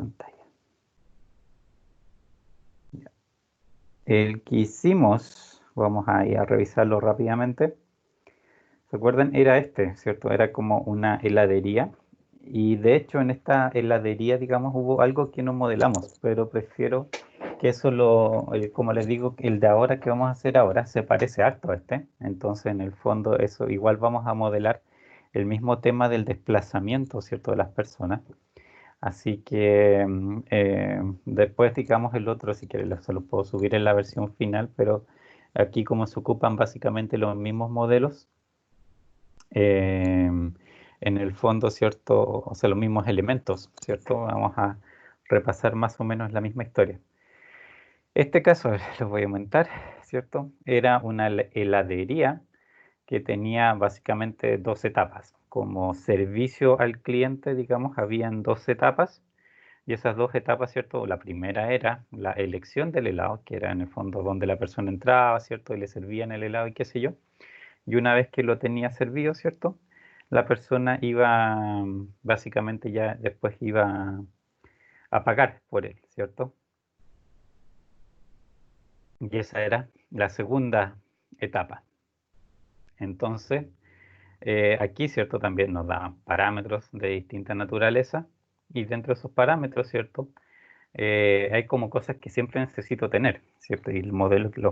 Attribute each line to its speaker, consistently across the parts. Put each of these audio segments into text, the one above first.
Speaker 1: pantalla. Ya. El que hicimos, vamos a ir a revisarlo rápidamente. ¿Se acuerdan? Era este, ¿cierto? Era como una heladería. Y de hecho en esta heladería, digamos, hubo algo que no modelamos, pero prefiero que eso como les digo, el de ahora que vamos a hacer ahora se parece harto a este. Entonces en el fondo eso igual vamos a modelar el mismo tema del desplazamiento, ¿cierto? De las personas. Así que después, digamos, el otro, si quieres, se lo puedo subir en la versión final, pero aquí como se ocupan básicamente los mismos modelos, en el fondo, ¿cierto? O sea, los mismos elementos, ¿cierto? Vamos a repasar más o menos la misma historia. Este caso, les voy a aumentar, ¿cierto? Era una heladería que tenía básicamente dos etapas. Como servicio al cliente, digamos, habían dos etapas. Y esas dos etapas, ¿cierto? La primera era la elección del helado, que era en el fondo donde la persona entraba, ¿cierto? Y le servían el helado y qué sé yo. Y una vez que lo tenía servido, ¿cierto? La persona iba, básicamente ya después iba a pagar por él, ¿cierto? Y esa era la segunda etapa. Entonces, aquí, ¿cierto? También nos daban parámetros de distinta naturaleza y dentro de esos parámetros, ¿cierto? Hay como cosas que siempre necesito tener, ¿cierto? Y los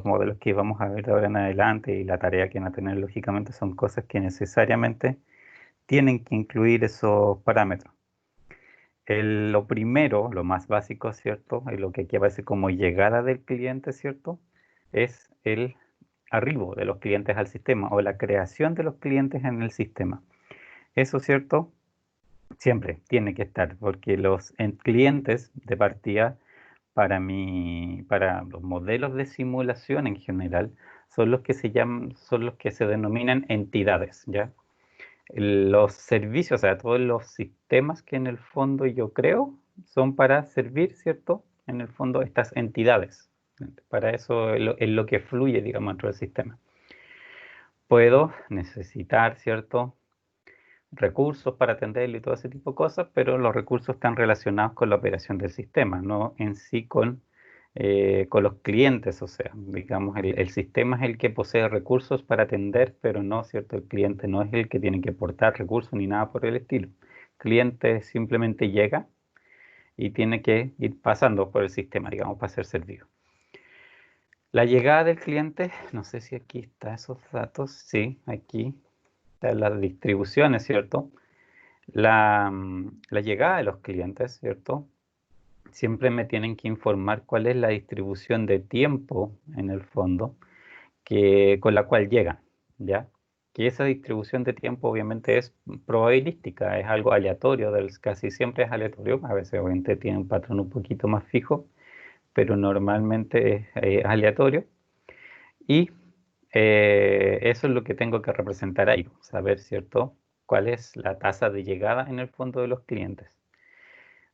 Speaker 1: modelos que vamos a ver de ahora en adelante y la tarea que van a tener, lógicamente, son cosas que necesariamente tienen que incluir esos parámetros. Lo primero, lo más básico, ¿cierto? Y lo que aquí aparece como llegada del cliente, ¿cierto? Es el arribo de los clientes al sistema o la creación de los clientes en el sistema. Eso, ¿cierto? Siempre tiene que estar, porque los clientes de partida para los modelos de simulación en general son los que son los que se denominan entidades, ¿ya? Los servicios, o sea, todos los sistemas que en el fondo yo creo son para servir, ¿cierto? En el fondo estas entidades. Para eso es lo que fluye, digamos, dentro del sistema. Puedo necesitar, ¿cierto? Recursos para atenderlo y todo ese tipo de cosas, pero los recursos están relacionados con la operación del sistema, no en sí con los clientes, o sea, digamos, el sistema es el que posee recursos para atender, pero no, ¿cierto? El cliente no es el que tiene que aportar recursos ni nada por el estilo. El cliente simplemente llega y tiene que ir pasando por el sistema, digamos, para ser servido. La llegada del cliente, no sé si aquí está esos datos, sí, aquí están las distribuciones, ¿cierto? La llegada de los clientes, ¿cierto? Siempre me tienen que informar cuál es la distribución de tiempo en el fondo con la cual llegan, ¿ya? Que esa distribución de tiempo obviamente es probabilística, es algo aleatorio, casi siempre es aleatorio, a veces obviamente tiene un patrón un poquito más fijo, pero normalmente es aleatorio. Y eso es lo que tengo que representar ahí, saber, ¿cierto? Cuál es la tasa de llegada en el fondo de los clientes.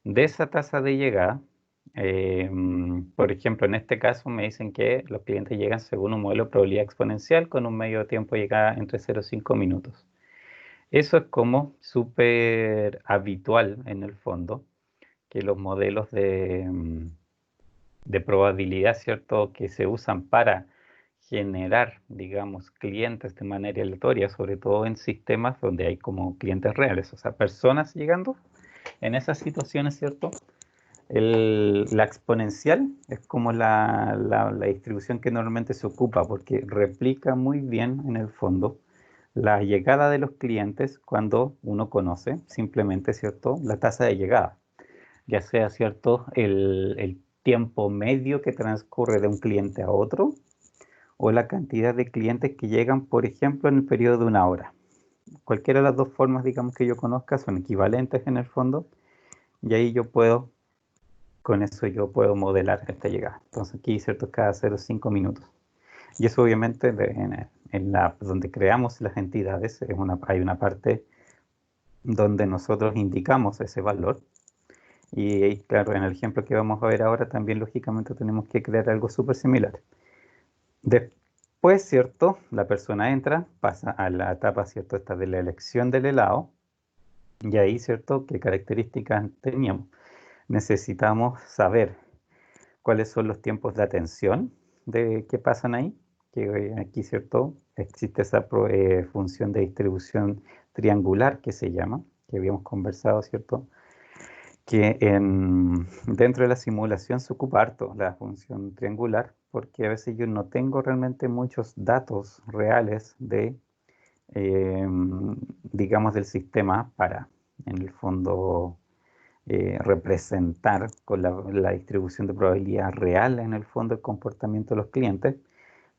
Speaker 1: De esa tasa de llegada, por ejemplo, en este caso me dicen que los clientes llegan según un modelo de probabilidad exponencial con un medio de tiempo de llegada entre 0 y 5 minutos. Eso es como súper habitual en el fondo, que los modelos de probabilidad, ¿cierto?, que se usan para generar, digamos, clientes de manera aleatoria, sobre todo en sistemas donde hay como clientes reales, o sea, personas llegando en esas situaciones, ¿cierto? La exponencial es como la distribución que normalmente se ocupa porque replica muy bien en el fondo la llegada de los clientes cuando uno conoce simplemente, ¿cierto?, la tasa de llegada, ya sea, ¿cierto?, el tiempo medio que transcurre de un cliente a otro o la cantidad de clientes que llegan, por ejemplo, en el periodo de una hora. Cualquiera de las dos formas, digamos, que yo conozca son equivalentes en el fondo y ahí con eso yo puedo modelar esta llegada. Entonces aquí, ¿cierto?, cada 0,5 minutos. Y eso obviamente donde creamos las entidades hay una parte donde nosotros indicamos ese valor. Y claro, en el ejemplo que vamos a ver ahora también lógicamente tenemos que crear algo súper similar. Después, ¿cierto?, la persona entra, pasa a la etapa, ¿cierto?, esta de la elección del helado. Y ahí, ¿cierto?, ¿qué características teníamos? necesitamos saber cuáles son los tiempos de atención que pasan ahí, que aquí, ¿cierto? Existe esa función de distribución triangular que se llama, que habíamos conversado, ¿cierto? Que dentro de la simulación se ocupa harto la función triangular, porque a veces yo no tengo realmente muchos datos reales de, digamos, del sistema para, en el fondo, representar con la distribución de probabilidad real, en el fondo, el comportamiento de los clientes.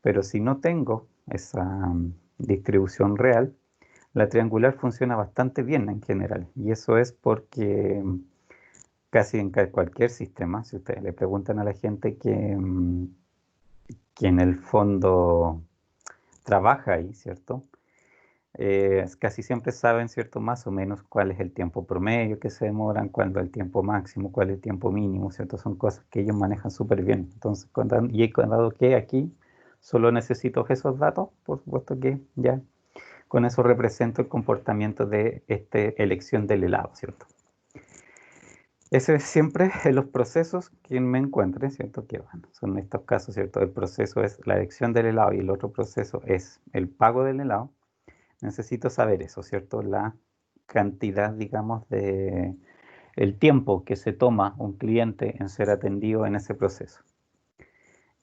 Speaker 1: Pero si no tengo esa distribución real, la triangular funciona bastante bien en general. Y eso es porque casi en cualquier sistema, si ustedes le preguntan a la gente que en el fondo trabaja ahí, ¿cierto? Casi siempre saben, ¿cierto? Más o menos cuál es el tiempo promedio que se demoran, cuál es el tiempo máximo, cuál es el tiempo mínimo, ¿cierto? Son cosas que ellos manejan súper bien. Entonces, dado que aquí solo necesito esos datos, por supuesto que ya con eso represento el comportamiento de esta elección del helado, ¿cierto? Ese es siempre en los procesos que me encuentre, ¿cierto? Que bueno, son estos casos, ¿cierto? El proceso es la elección del helado y el otro proceso es el pago del helado. Necesito saber eso, ¿cierto? La cantidad, digamos, de el tiempo que se toma un cliente en ser atendido en ese proceso.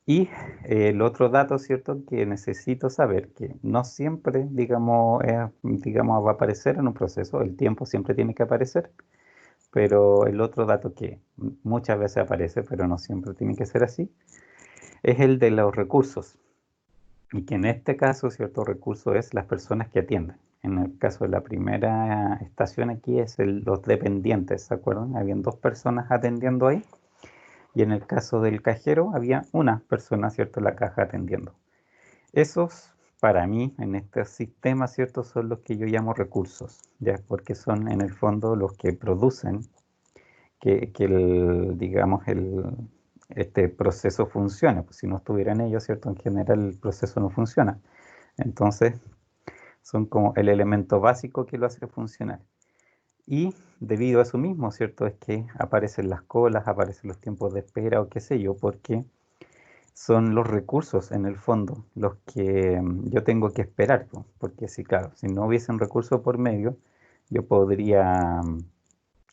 Speaker 1: Y el otro dato, ¿cierto? Que necesito saber, que no siempre, digamos, va a aparecer en un proceso, el tiempo siempre tiene que aparecer, pero el otro dato que muchas veces aparece, pero no siempre tiene que ser así, es el de los recursos. Y que en este caso, cierto recurso es las personas que atienden. En el caso de la primera estación aquí es los dependientes, ¿se acuerdan? Habían dos personas atendiendo ahí. Y en el caso del cajero había una persona, ¿cierto? En la caja atendiendo. Esos, para mí, en este sistema, ¿cierto? Son los que yo llamo recursos, ¿ya? Porque son en el fondo los que producen digamos, este proceso funcione. Pues si no estuvieran ellos, ¿cierto? En general el proceso no funciona. Entonces, son como el elemento básico que lo hace funcionar. Y debido a eso mismo, ¿cierto? Es que aparecen las colas, aparecen los tiempos de espera o qué sé yo, porque son los recursos en el fondo los que yo tengo que esperar, ¿no? Porque si, claro, si no hubiese un recurso por medio, yo podría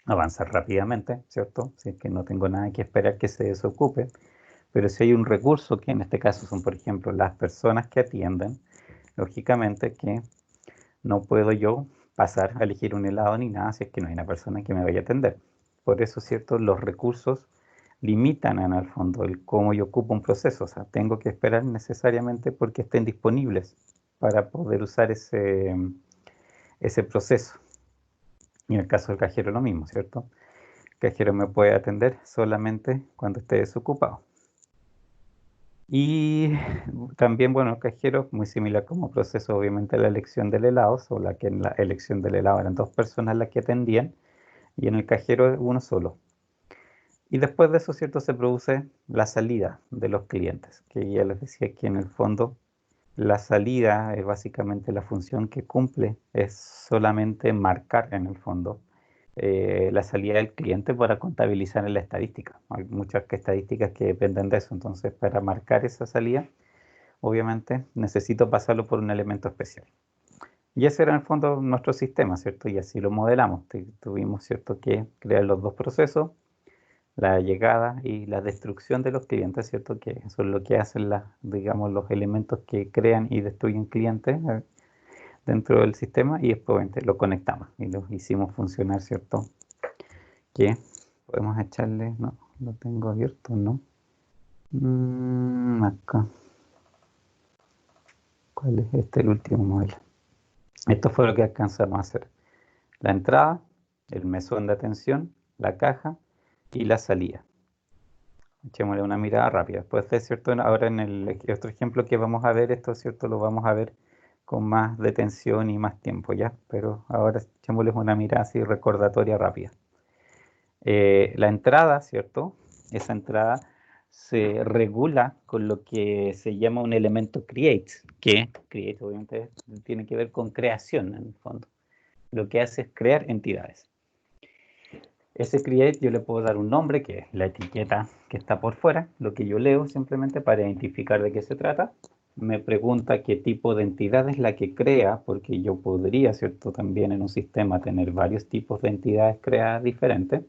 Speaker 1: avanzar rápidamente, ¿cierto? Si es que no tengo nada que esperar que se desocupe. Pero si hay un recurso, que en este caso son, por ejemplo, las personas que atienden, lógicamente que no puedo yo pasar a elegir un helado ni nada si es que no hay una persona que me vaya a atender. Por eso, ¿cierto? Los recursos limitan en el fondo el cómo yo ocupo un proceso. O sea, tengo que esperar necesariamente porque estén disponibles para poder usar ese proceso. Y en el caso del cajero lo mismo, ¿cierto? El cajero me puede atender solamente cuando esté desocupado. Y también, bueno, el cajero, muy similar como proceso, obviamente, la elección del helado, solo que en la elección del helado eran dos personas las que atendían, y en el cajero uno solo. Y después de eso, ¿cierto? Se produce la salida de los clientes, que ya les decía que en el fondo la salida es básicamente la función que cumple, es solamente marcar en el fondo la salida del cliente para contabilizar en la estadística. Hay muchas estadísticas que dependen de eso, entonces para marcar esa salida, obviamente necesito pasarlo por un elemento especial. Y ese era en el fondo nuestro sistema, ¿cierto? Y así lo modelamos. Tuvimos, ¿cierto?, que crear los dos procesos, la llegada y la destrucción de los clientes, ¿cierto? Que eso es lo que hacen digamos, los elementos que crean y destruyen clientes dentro del sistema, y después obviamente, lo conectamos y lo hicimos funcionar, ¿cierto? Que podemos echarle, no, lo tengo abierto, ¿no? Acá. ¿Cuál es este? El último modelo. Esto fue lo que alcanzamos a hacer. La entrada, el mesón de atención, la caja y la salida. Echémosle una mirada rápida. Después de, ¿cierto? Ahora en el otro ejemplo que vamos a ver, esto, ¿cierto? Lo vamos a ver con más detención y más tiempo, ¿ya? Pero ahora echémosles una mirada así recordatoria rápida. La entrada, ¿cierto? Esa entrada se regula con lo que se llama un elemento create, que create obviamente tiene que ver con creación en el fondo. Lo que hace es crear entidades. ese create yo le puedo dar un nombre, que es la etiqueta que está por fuera, lo que yo leo simplemente para identificar de qué se trata. Me pregunta qué tipo de entidad es la que crea, porque yo podría, ¿cierto?, también en un sistema tener varios tipos de entidades creadas diferentes.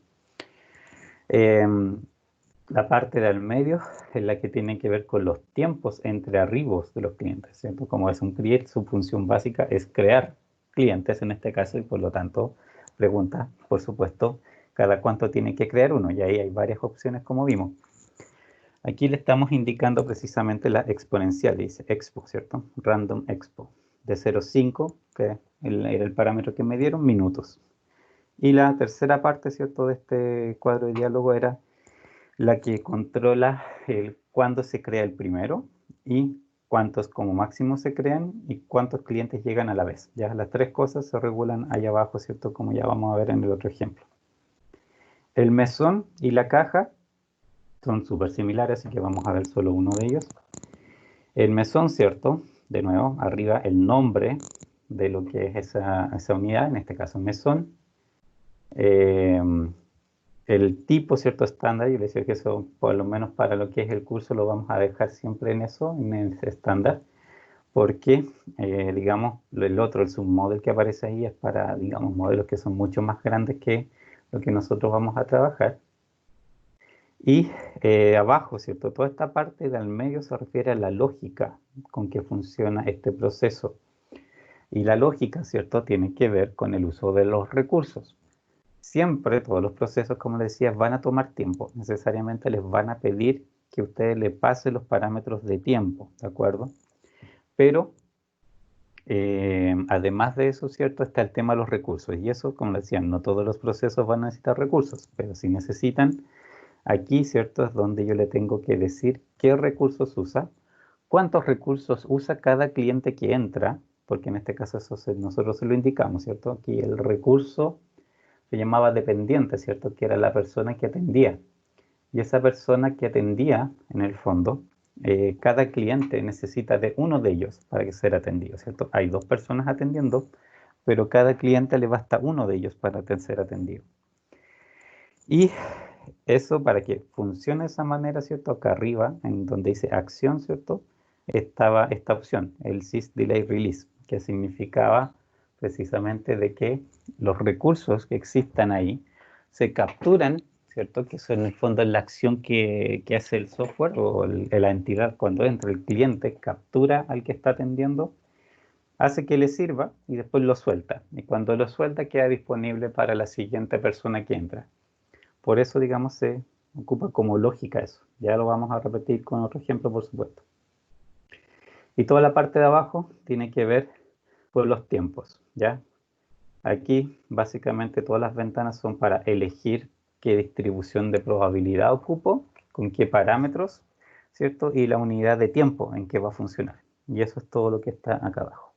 Speaker 1: La parte del medio es la que tiene que ver con los tiempos entre arribos de los clientes, ¿cierto? Como es un create, su función básica es crear clientes en este caso, y por lo tanto pregunta, por supuesto, cada cuánto tiene que crear uno, y ahí hay varias opciones como vimos. Aquí le estamos indicando precisamente la exponencial, dice expo, ¿cierto? Random expo, de 0,5, que era el parámetro que me dieron, minutos. Y la tercera parte, ¿cierto?, de este cuadro de diálogo era la que controla cuándo se crea el primero y cuántos como máximo se crean y cuántos clientes llegan a la vez. Ya las tres cosas se regulan allá abajo, ¿cierto?, como ya vamos a ver en el otro ejemplo. El mesón y la caja son súper similares, así que vamos a ver solo uno de ellos. El mesón, ¿cierto? De nuevo, arriba el nombre de lo que es esa unidad, en este caso mesón. El tipo, ¿cierto?, estándar, yo le decía que eso, por lo menos para lo que es el curso, lo vamos a dejar siempre en eso, en ese estándar, porque, digamos, el otro, el submodel que aparece ahí es para, digamos, modelos que son mucho más grandes que lo que nosotros vamos a trabajar. Y abajo, ¿cierto?, toda esta parte del medio se refiere a la lógica con que funciona este proceso. Y la lógica, ¿cierto?, tiene que ver con el uso de los recursos. Siempre todos los procesos, como les decía, van a tomar tiempo. Necesariamente les van a pedir que ustedes le pasen los parámetros de tiempo, ¿de acuerdo? Pero además de eso, ¿cierto?, está el tema de los recursos. Y eso, como les decía, no todos los procesos van a necesitar recursos, pero si necesitan, aquí, ¿cierto?, es donde yo le tengo que decir qué recursos usa, cuántos recursos usa cada cliente que entra, porque en este caso eso nosotros se lo indicamos, ¿cierto? Aquí el recurso se llamaba dependiente, ¿cierto?, que era la persona que atendía. Y esa persona que atendía, en el fondo, cada cliente necesita de uno de ellos para ser atendido, ¿cierto? Hay dos personas atendiendo, pero cada cliente le basta uno de ellos para ser atendido. Y eso, para que funcione de esa manera, ¿cierto? Acá arriba, en donde dice acción, ¿cierto?, estaba esta opción, el sys delay release, que significaba precisamente de que los recursos que existan ahí se capturan, ¿cierto?, que eso en el fondo es la acción que hace el software o la entidad cuando entra el cliente, captura al que está atendiendo, hace que le sirva y después lo suelta. Y cuando lo suelta queda disponible para la siguiente persona que entra. Por eso, digamos, se ocupa como lógica eso. Ya lo vamos a repetir con otro ejemplo, por supuesto. Y toda la parte de abajo tiene que ver con los tiempos, ¿ya? Aquí, básicamente, todas las ventanas son para elegir qué distribución de probabilidad ocupo, con qué parámetros, ¿cierto? Y la unidad de tiempo en que va a funcionar. Y eso es todo lo que está acá abajo.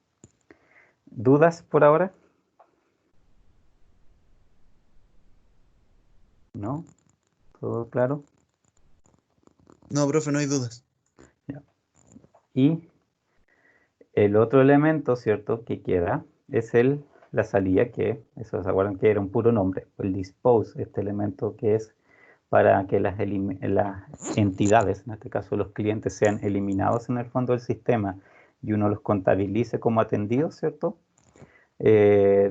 Speaker 1: ¿Dudas por ahora? ¿No? ¿Todo claro?
Speaker 2: No, profe, no hay dudas.
Speaker 1: Ya. Y el otro elemento, ¿cierto?, que queda es la salida, que, eso se acuerdan que era un puro nombre, el dispose, este elemento que es para que las entidades, en este caso los clientes, sean eliminados en el fondo del sistema y uno los contabilice como atendidos, ¿cierto?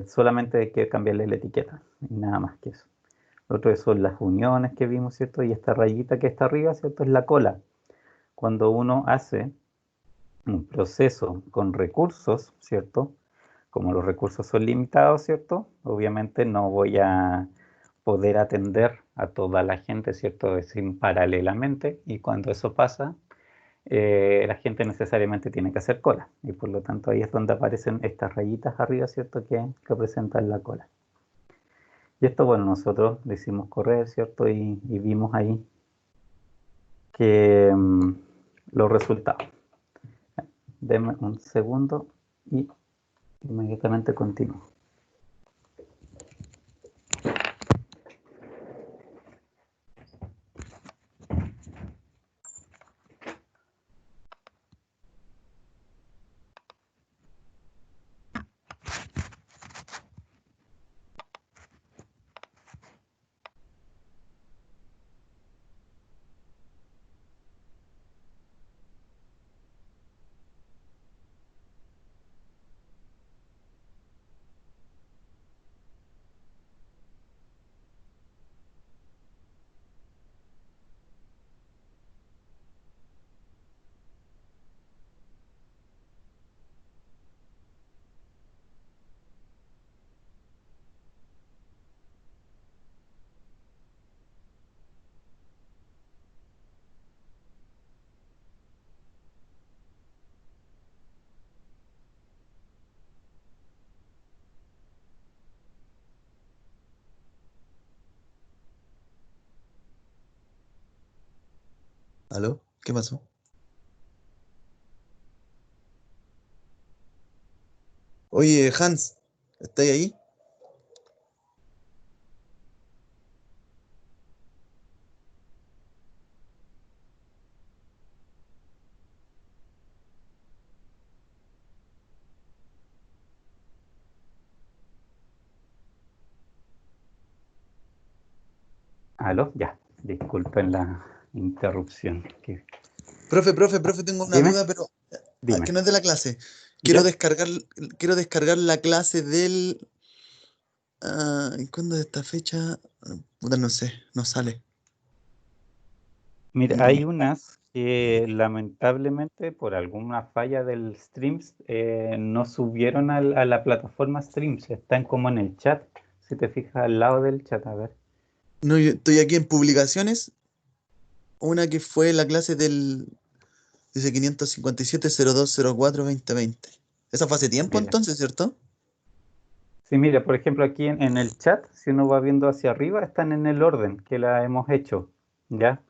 Speaker 1: Solamente hay que cambiarle la etiqueta, y nada más que eso. Lo otro son las uniones que vimos, ¿cierto? Y esta rayita que está arriba, ¿cierto?, es la cola. Cuando uno hace un proceso con recursos, ¿cierto? Como los recursos son limitados, ¿cierto? Obviamente no voy a poder atender a toda la gente, ¿cierto? Es paralelamente, y cuando eso pasa, la gente necesariamente tiene que hacer cola, y por lo tanto ahí es donde aparecen estas rayitas arriba, ¿cierto? Que representan la cola. Y esto, bueno, nosotros lo hicimos correr, ¿cierto? Y vimos ahí que los resultados. Denme un segundo y inmediatamente continúo.
Speaker 2: ¿Aló? ¿Qué pasó? Oye, Hans, ¿estáis ahí?
Speaker 1: ¿Aló? Ya, disculpen la interrupción.
Speaker 2: Profe, tengo una
Speaker 1: Dime,
Speaker 2: duda, pero que
Speaker 1: dime.
Speaker 2: no es de la clase. Quiero
Speaker 1: ¿Ya?
Speaker 2: descargar, quiero descargar la clase del... ¿cuándo es esta fecha? Puta, no sé, no sale.
Speaker 1: Mira,
Speaker 2: No.
Speaker 1: hay unas que lamentablemente por alguna falla del Streams no subieron a la plataforma Streams, están como en el chat. Si te fijas al lado del chat, a ver.
Speaker 2: No, yo estoy aquí en publicaciones, una que fue la clase del... Dice 557-0204-2020. Esa fue hace tiempo
Speaker 1: Mira.
Speaker 2: entonces, ¿cierto?
Speaker 1: Sí, mira, por ejemplo, aquí en el chat, si uno va viendo hacia arriba, están en el orden que la hemos hecho, ¿ya?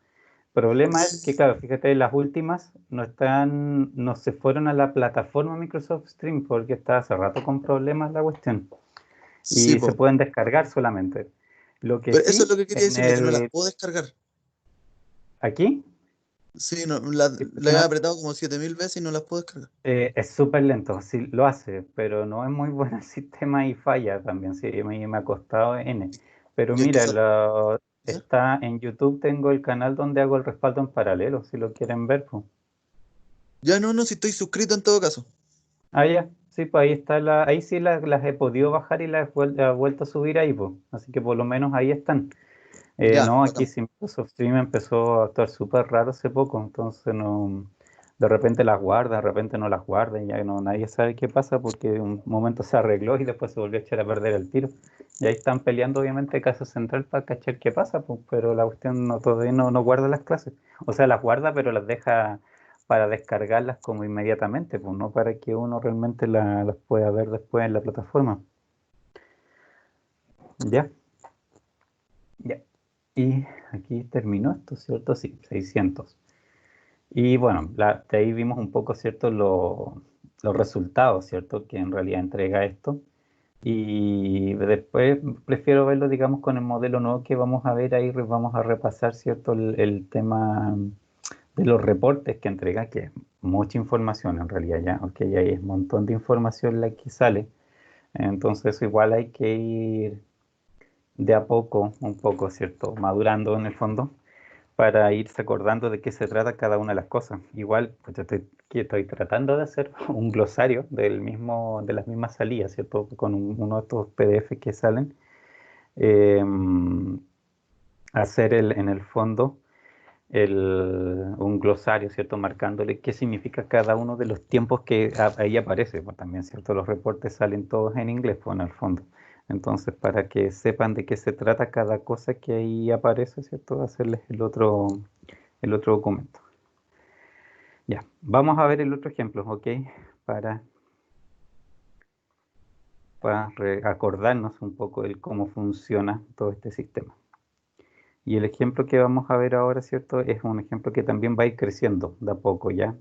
Speaker 1: Problema es que, claro, fíjate, las últimas no están, no se fueron a la plataforma Microsoft Stream porque está hace rato con problemas la cuestión
Speaker 2: Sí,
Speaker 1: y se
Speaker 2: po.
Speaker 1: pueden descargar solamente. Lo que
Speaker 2: Pero eso es lo
Speaker 1: sí,
Speaker 2: que quería
Speaker 1: en
Speaker 2: decirle, que no las
Speaker 1: el,
Speaker 2: puedo descargar.
Speaker 1: aquí,
Speaker 2: Sí, no,
Speaker 1: sí, pues,
Speaker 2: la he apretado como 7000 veces y no las puedo descargar.
Speaker 1: es súper lento, sí lo hace, pero no es muy buen el sistema y falla también, sí, me ha costado N. Pero
Speaker 2: Y hay que
Speaker 1: mira,
Speaker 2: usar... ¿Ya?
Speaker 1: está en YouTube, tengo el canal donde hago el respaldo en paralelo, si lo quieren ver, pues.
Speaker 2: Ya no, si estoy suscrito en todo caso.
Speaker 1: Ah, ya, sí, pues ahí está ahí sí las he podido bajar y las he vuelto a subir ahí, pues. Así que por lo menos ahí están.
Speaker 2: Ya,
Speaker 1: No, aquí
Speaker 2: bacán.
Speaker 1: sí Microsoft Stream empezó a actuar súper raro hace poco, entonces no, de repente las guarda, de repente no las guarda, y ya no, nadie sabe qué pasa porque un momento se arregló y después se volvió a echar a perder el tiro. Y ahí están peleando obviamente Casa Central para cachar qué pasa, pues, pero la cuestión no, todavía no guarda las clases. O sea, las guarda, pero las deja para descargarlas como inmediatamente, pues no para que uno realmente las pueda ver después en la plataforma. ¿Ya? Ya. Y aquí terminó esto, ¿cierto? Sí, 600. Y bueno, de ahí vimos un poco, ¿cierto? Los resultados, ¿cierto? Que en realidad entrega esto. Y después prefiero verlo, digamos, con el modelo nuevo que vamos a ver ahí, vamos a repasar, ¿cierto? El tema de los reportes que entrega, que es mucha información en realidad ya, ok, hay un montón de información la que sale. Entonces igual hay que ir de a poco, un poco, ¿cierto? Madurando en el fondo para irse acordando de qué se trata cada una de las cosas. Igual, pues yo que estoy tratando de hacer un glosario de las mismas salidas, ¿cierto? Con uno de estos PDF que salen. Eh, hacer en el fondo un glosario, ¿cierto? Marcándole qué significa cada uno de los tiempos que ahí aparece. Pues también, ¿cierto? Los reportes salen todos en inglés, pues en el fondo. Entonces, para que sepan de qué se trata cada cosa que ahí aparece, ¿cierto? Hacerles el otro documento. Ya, vamos a ver el otro ejemplo, ¿ok? Para, para acordarnos un poco de cómo funciona todo este sistema. Y el ejemplo que vamos a ver ahora, ¿cierto? Es un ejemplo que también va a ir creciendo de a poco, ¿ya?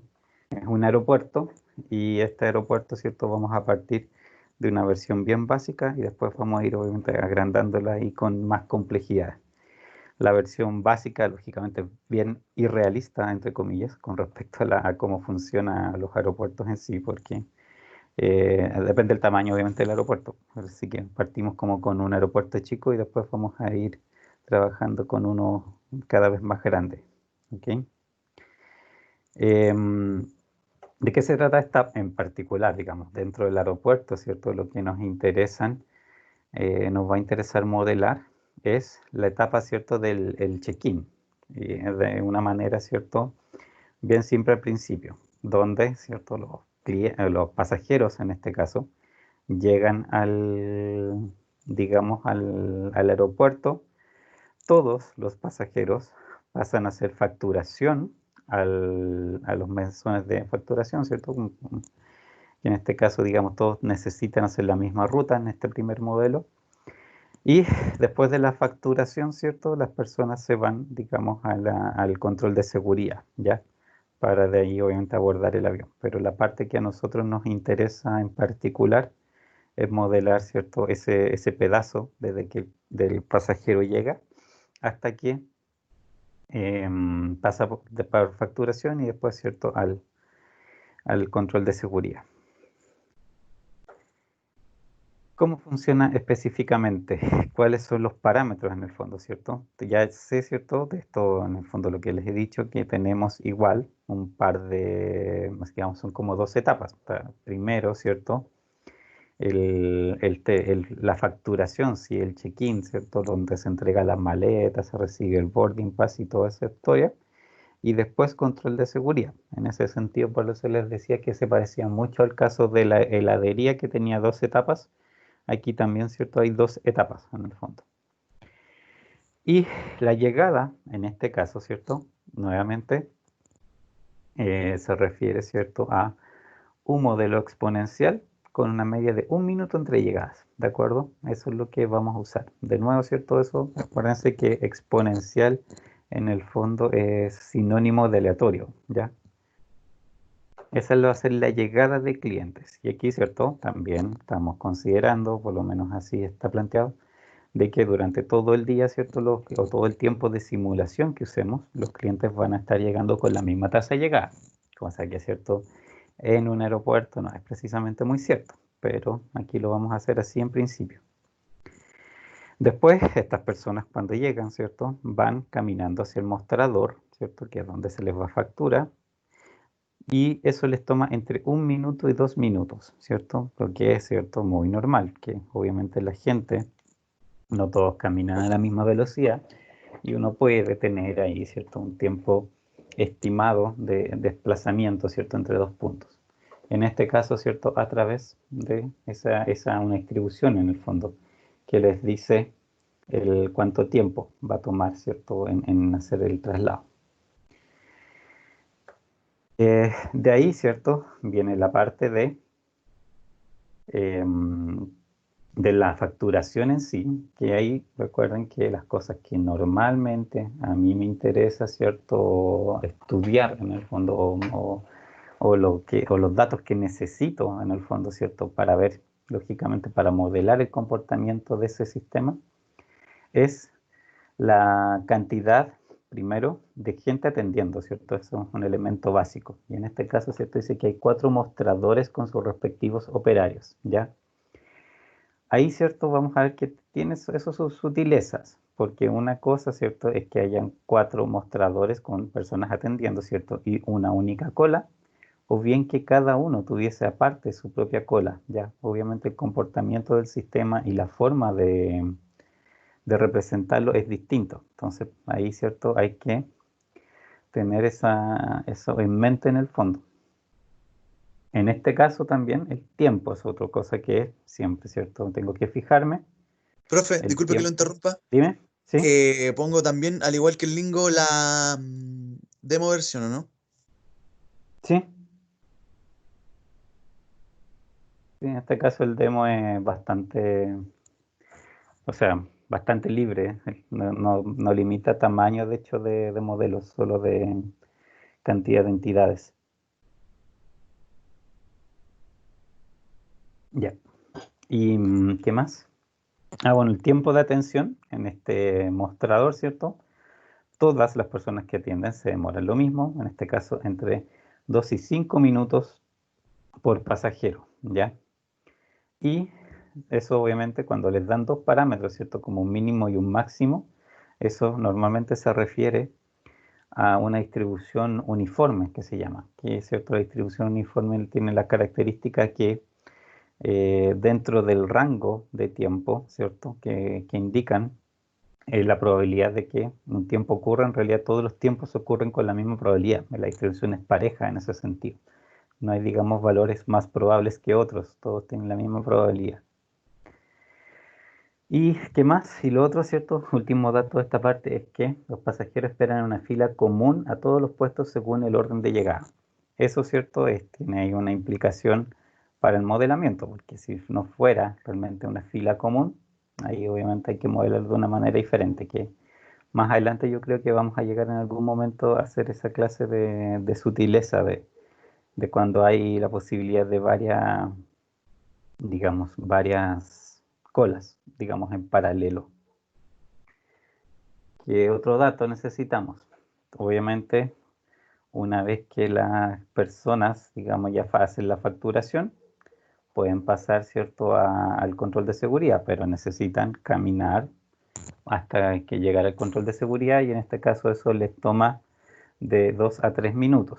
Speaker 1: Es un aeropuerto y este aeropuerto, ¿cierto? Vamos a partir de una versión bien básica y después vamos a ir obviamente agrandándola y con más complejidad. La versión básica, lógicamente, bien irrealista, entre comillas, con respecto a cómo funcionan los aeropuertos en sí, porque depende del tamaño, obviamente, del aeropuerto. Así que partimos como con un aeropuerto chico y después vamos a ir trabajando con uno cada vez más grande. ¿Ok? Em, ¿De qué se trata esta en particular, digamos, dentro del aeropuerto, ¿cierto? Lo que nos interesan, nos va a interesar modelar es la etapa, ¿cierto? Del el check-in. Y de una manera, ¿cierto? Bien simple al principio, donde, ¿cierto? Los pasajeros, en este caso, llegan digamos, al aeropuerto. Todos los pasajeros pasan a hacer facturación a los mesones de facturación, ¿cierto? Y en este caso, digamos, todos necesitan hacer la misma ruta en este primer modelo. Y después de la facturación, ¿cierto? Las personas se van, digamos, al control de seguridad, ¿ya? Para de ahí, obviamente, abordar el avión. Pero la parte que a nosotros nos interesa en particular es modelar, ¿cierto? Ese pedazo desde que del pasajero llega hasta que pasa por facturación y después, ¿cierto? Al control de seguridad. ¿Cómo funciona específicamente? ¿Cuáles son los parámetros en el fondo, cierto? Ya sé, ¿cierto? De esto, en el fondo, lo que les he dicho, que tenemos igual un par de, digamos, son como dos etapas. Primero, ¿cierto? La facturación, sí, el check-in, ¿cierto? Donde se entrega las maletas, se recibe el boarding pass y toda esa historia. Y después control de seguridad. En ese sentido, por eso les decía que se parecía mucho al caso de la heladería que tenía dos etapas. Aquí también, ¿cierto? Hay dos etapas en el fondo. Y la llegada, en este caso, ¿cierto? Nuevamente, se refiere, ¿cierto? A un modelo exponencial con una media de 1 minuto entre llegadas, ¿de acuerdo? Eso es lo que vamos a usar. De nuevo, ¿cierto? Eso, acuérdense que exponencial en el fondo es sinónimo de aleatorio, ¿ya? Esa va a ser la llegada de clientes. Y aquí, ¿cierto? También estamos considerando, por lo menos así está planteado, de que durante todo el día, ¿cierto? O todo el tiempo de simulación que usemos, los clientes van a estar llegando con la misma tasa de llegada. Cosa que, ¿cierto? En un aeropuerto no es precisamente muy cierto, pero aquí lo vamos a hacer así en principio. Después, estas personas cuando llegan, ¿cierto? Van caminando hacia el mostrador, ¿cierto? Que es donde se les va a factura. Y eso les toma entre 1 minuto y 2 minutos, ¿cierto? Lo que es, ¿cierto? Muy normal, que obviamente la gente, no todos caminan a la misma velocidad y uno puede tener ahí, ¿cierto? Un tiempo estimado de desplazamiento, ¿cierto? Entre dos puntos. En este caso, ¿cierto? A través de una distribución en el fondo, que les dice cuánto tiempo va a tomar, ¿cierto? En hacer el traslado. De ahí, ¿cierto? Viene la parte de la facturación en sí, que ahí recuerden que las cosas que normalmente a mí me interesa, ¿cierto? Estudiar en el fondo o los datos que necesito en el fondo, ¿cierto? Para ver, lógicamente, para modelar el comportamiento de ese sistema, es la cantidad, primero, de gente atendiendo, ¿cierto? Eso es un elemento básico. Y en este caso, ¿cierto? Dice que hay 4 mostradores con sus respectivos operarios, ¿ya? Ahí, ¿cierto? Vamos a ver que tiene eso sus sutilezas, porque una cosa, ¿cierto? Es que hayan 4 mostradores con personas atendiendo, ¿cierto? Y una única cola, o bien que cada uno tuviese aparte su propia cola, ¿ya? Obviamente el comportamiento del sistema y la forma de representarlo es distinto. Entonces, ahí, ¿cierto? Hay que tener eso en mente en el fondo. En este caso también el tiempo es otra cosa que siempre, ¿cierto? Tengo que fijarme.
Speaker 2: Profe,
Speaker 1: El
Speaker 2: disculpe que lo
Speaker 1: tiempo.
Speaker 2: interrumpa.
Speaker 1: Dime, ¿sí?
Speaker 2: Pongo también, al igual que el Lingo, la demo versión, ¿o no?
Speaker 1: Sí. Sí, en este caso el demo es bastante, o sea, bastante libre. No limita tamaño, de hecho, de modelos, solo de cantidad de entidades. Ya. ¿Y qué más? Bueno, el tiempo de atención en este mostrador, ¿cierto? Todas las personas que atienden se demoran lo mismo, en este caso entre 2 y 5 minutos por pasajero, ¿ya? Y eso obviamente cuando les dan dos parámetros, ¿cierto? Como un mínimo y un máximo, eso normalmente se refiere a una distribución uniforme que se llama, que es cierto, la distribución uniforme tiene la característica que dentro del rango de tiempo, ¿cierto? Que indican la probabilidad de que un tiempo ocurra, en realidad todos los tiempos ocurren con la misma probabilidad, la distribución es pareja en ese sentido. No hay, digamos, valores más probables que otros, todos tienen la misma probabilidad. ¿Y qué más? Y lo otro, ¿cierto? Último dato de esta parte es que los pasajeros esperan en una fila común a todos los puestos según el orden de llegada. Eso, ¿cierto? Tiene ahí una implicación para el modelamiento, porque si no fuera realmente una fila común, Ahí obviamente hay que moverlo de una manera diferente, que más adelante yo creo que vamos a llegar en algún momento a hacer esa clase de sutileza, de cuando hay la posibilidad de varias, digamos, varias colas, digamos, en paralelo. ¿Qué otro dato necesitamos? Obviamente, una vez que las personas, digamos, ya hacen la facturación, pueden pasar, ¿cierto?, al control de seguridad, pero necesitan caminar hasta que llegar al control de seguridad y en este caso eso les toma de 2 a 3 minutos.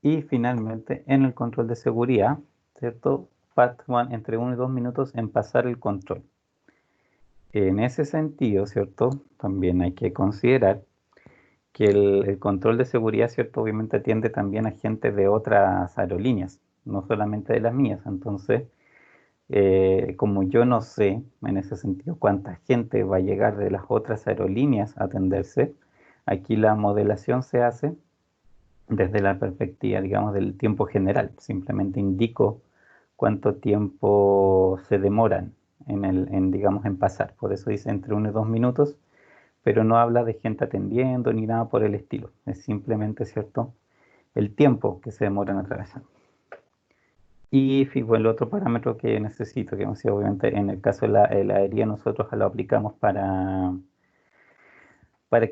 Speaker 1: Y finalmente en el control de seguridad, ¿cierto?, van entre 1 y 2 minutos en pasar el control. En ese sentido, ¿cierto?, también hay que considerar que el control de seguridad, ¿cierto?, obviamente atiende también a gente de otras aerolíneas, no solamente de las mías. Entonces, como yo no sé en ese sentido cuánta gente va a llegar de las otras aerolíneas a atenderse, aquí la modelación se hace desde la perspectiva, digamos, del tiempo general. Simplemente indico cuánto tiempo se demoran digamos, en pasar. Por eso dice entre 1 y 2 minutos, pero no habla de gente atendiendo ni nada por el estilo. Es simplemente, ¿cierto?, el tiempo que se demora en atravesar. Y fijo el otro parámetro que necesito, que obviamente en el caso de la heladería nosotros lo aplicamos para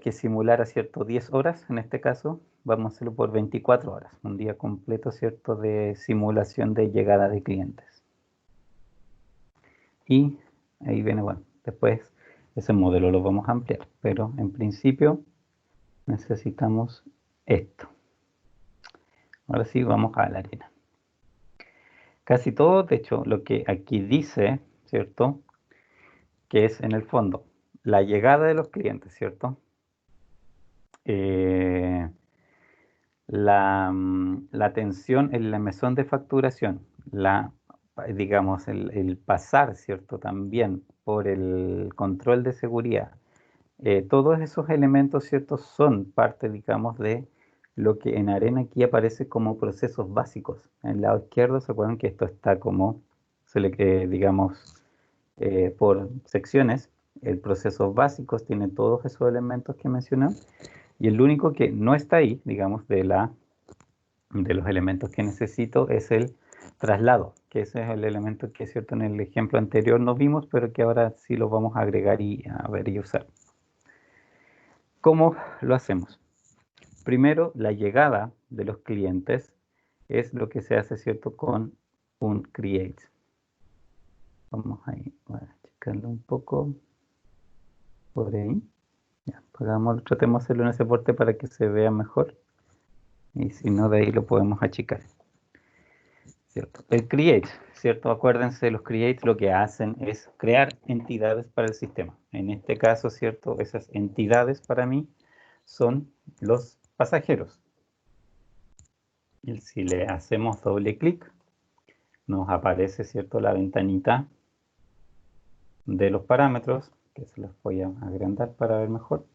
Speaker 1: que simulara, ¿cierto?, 10 horas. En este caso vamos a hacerlo por 24 horas, un día completo, ¿cierto?, de simulación de llegada de clientes. Y ahí viene, bueno, después ese modelo lo vamos a ampliar, pero en principio necesitamos esto. Ahora sí, vamos a la arena. Casi todo, de hecho, lo que aquí dice, ¿cierto?, que es en el fondo la llegada de los clientes, ¿cierto? La atención en la mesón de facturación, digamos, el pasar, ¿cierto?, también por el control de seguridad. Todos esos elementos, ¿cierto?, son parte, digamos, de lo que en Arena aquí aparece como procesos básicos. En el lado izquierdo, se acuerdan que esto está como, digamos, por secciones. El procesos básicos tiene todos esos elementos que mencioné. Y el único que no está ahí, digamos, de los elementos que necesito es el traslado, que ese es el elemento que, cierto, en el ejemplo anterior no vimos, pero que ahora sí lo vamos a agregar y a ver y usar. ¿Cómo lo hacemos? Primero, la llegada de los clientes es lo que se hace, ¿cierto?, con un create. Vamos ahí, a checarlo un poco por ahí. Ya, tratemos de hacerlo en ese porte para que se vea mejor. Y si no, de ahí lo podemos achicar. ¿Cierto? El create, ¿cierto? Acuérdense, los create lo que hacen es crear entidades para el sistema. En este caso, ¿cierto?, esas entidades para mí son los pasajeros. Y si le hacemos doble clic, nos aparece, ¿cierto?, la ventanita de los parámetros, que se los voy a agrandar para ver mejor.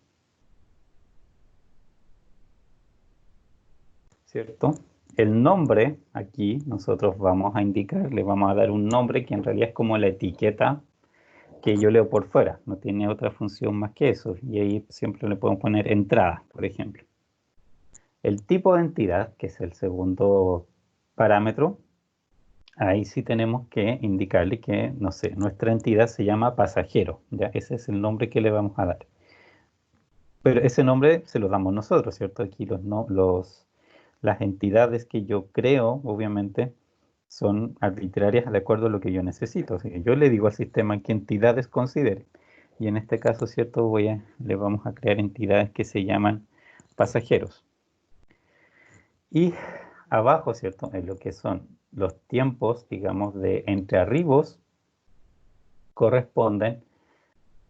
Speaker 1: ¿Cierto? El nombre, aquí nosotros vamos a indicar, le vamos a dar un nombre que en realidad es como la etiqueta que yo leo por fuera, no tiene otra función más que eso, y ahí siempre le podemos poner entrada, por ejemplo. El tipo de entidad, que es el segundo parámetro, ahí sí tenemos que indicarle que, no sé, nuestra entidad se llama pasajero, ya ese es el nombre que le vamos a dar. Pero ese nombre se lo damos nosotros, ¿cierto? Aquí las entidades que yo creo, obviamente, son arbitrarias de acuerdo a lo que yo necesito. Así que yo le digo al sistema qué entidades considere. Y en este caso, ¿cierto? Le vamos a crear entidades que se llaman pasajeros. Y abajo, ¿cierto?, en lo que son los tiempos, digamos, de entre arribos, corresponden